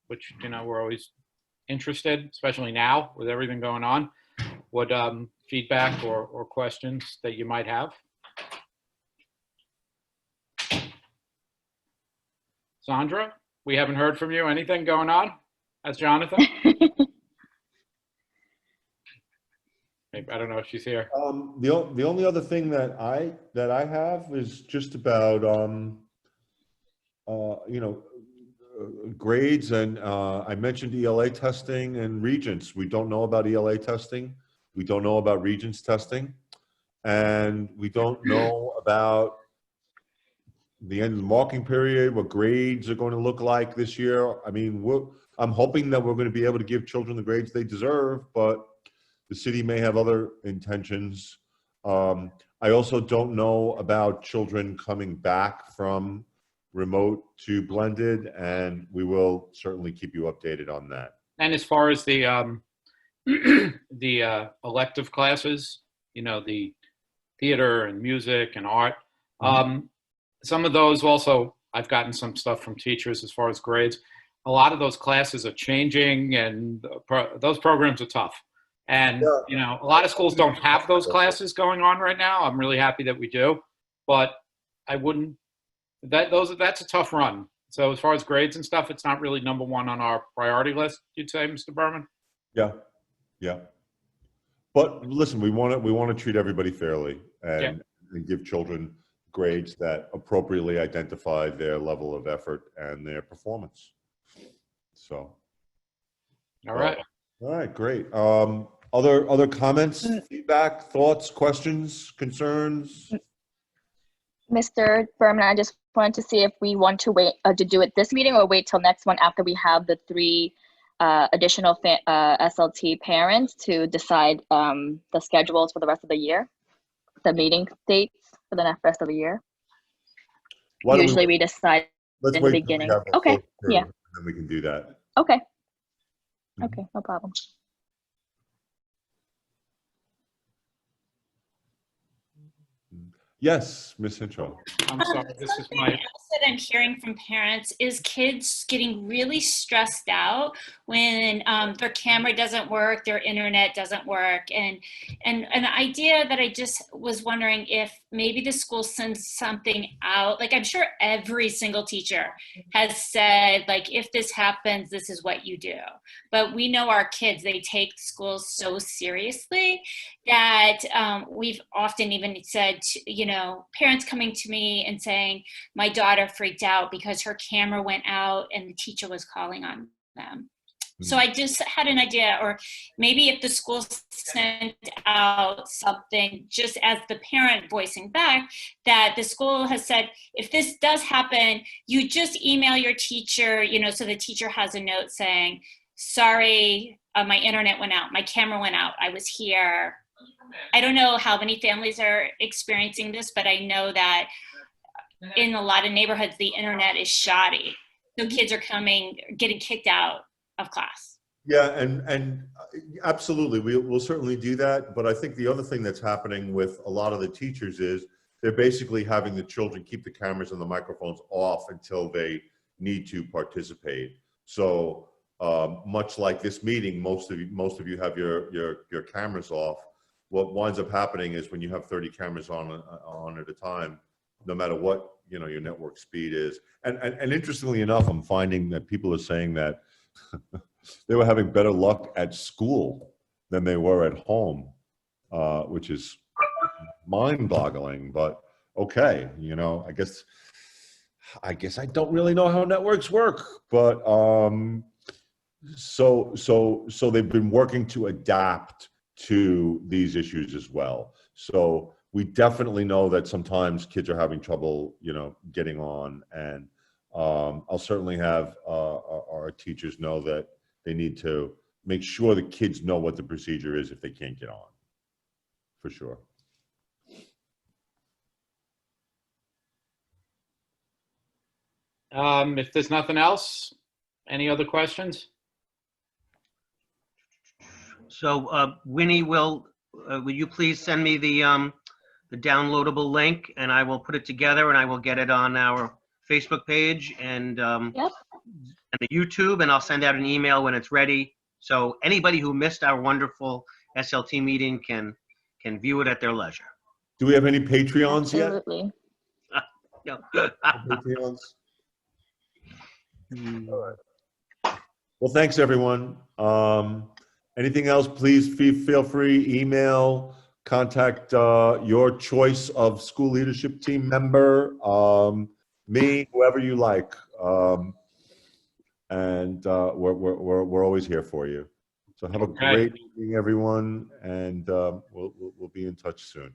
B: which, we're always interested, especially now with everything going on. What feedback or questions that you might have? Sandra, we haven't heard from you. Anything going on? That's Jonathan. Maybe, I don't know if she's here.
A: The only other thing that I have is just about grades, and I mentioned ELA testing and Regents. We don't know about ELA testing. We don't know about Regents testing, and we don't know about the end of the marking period, what grades are going to look like this year. I mean, I'm hoping that we're going to be able to give children the grades they deserve, but the city may have other intentions. I also don't know about children coming back from remote to blended, and we will certainly keep you updated on that.
B: And as far as the the elective classes, the theater and music and art, some of those also, I've gotten some stuff from teachers as far as grades. A lot of those classes are changing, and those programs are tough. And, a lot of schools don't have those classes going on right now. I'm really happy that we do, but I wouldn't, that's a tough run. So as far as grades and stuff, it's not really number 1 on our priority list, you'd say, Mr. Berman?
A: Yeah. But listen, we want to treat everybody fairly and give children grades that appropriately identify their level of effort and their performance. So.
B: All right.
A: All right, great. Other comments, feedback, thoughts, questions, concerns?
G: Mr. Berman, I just wanted to see if we want to wait to do it this meeting or wait till next one after we have the 3 additional SLT parents to decide the schedules for the rest of the year, the meeting dates for the rest of the year. Usually we decide in the beginning. Okay, yeah.
A: And then we can do that.
G: Okay. Okay, no problem.
A: Yes, Ms. Hinchell.
B: I'm sorry, this is my,
H: Something else that I'm hearing from parents is kids getting really stressed out when their camera doesn't work, their internet doesn't work, and an idea that I just was wondering if maybe the school sends something out. Like, I'm sure every single teacher has said, like, if this happens, this is what you do. But we know our kids, they take schools so seriously that we've often even said, you know, parents coming to me and saying, my daughter freaked out because her camera went out and the teacher was calling on them. So I just had an idea, or maybe if the school sent out something just as the parent voicing back, that the school has said, if this does happen, you just email your teacher, you know, so the teacher has a note saying, sorry, my internet went out, my camera went out, I was here. I don't know how many families are experiencing this, but I know that in a lot of neighborhoods, the internet is shoddy. So kids are getting kicked out of class.
A: Yeah, and absolutely, we'll certainly do that. But I think the other thing that's happening with a lot of the teachers is they're basically having the children keep the cameras and the microphones off until they need to participate. So much like this meeting, most of you have your cameras off. What winds up happening is when you have 30 cameras on at a time, no matter what, you know, your network speed is. And interestingly enough, I'm finding that people are saying that they were having better luck at school than they were at home, which is mind-boggling. But okay, you know, I guess I don't really know how networks work, but so they've been working to adapt to these issues as well. So we definitely know that sometimes kids are having trouble, you know, getting on, and I'll certainly have our teachers know that they need to make sure the kids know what the procedure is if they can't get on, for sure.
B: if there's nothing else, any other questions?
D: So Winnie, will you please send me the downloadable link, and I will put it together and I will get it on our Facebook page and
G: Yep.
D: and the YouTube, and I'll send out an email when it's ready. So anybody who missed our wonderful SLT meeting can view it at their leisure.
A: Do we have any Patreons yet?
G: Absolutely.
D: No.
A: Patreons? Well, thanks everyone. Anything else, please feel free, email, contact your choice of school leadership team member, me, whoever you like. And we're always here for you. So have a great evening, everyone, and we'll be in touch soon.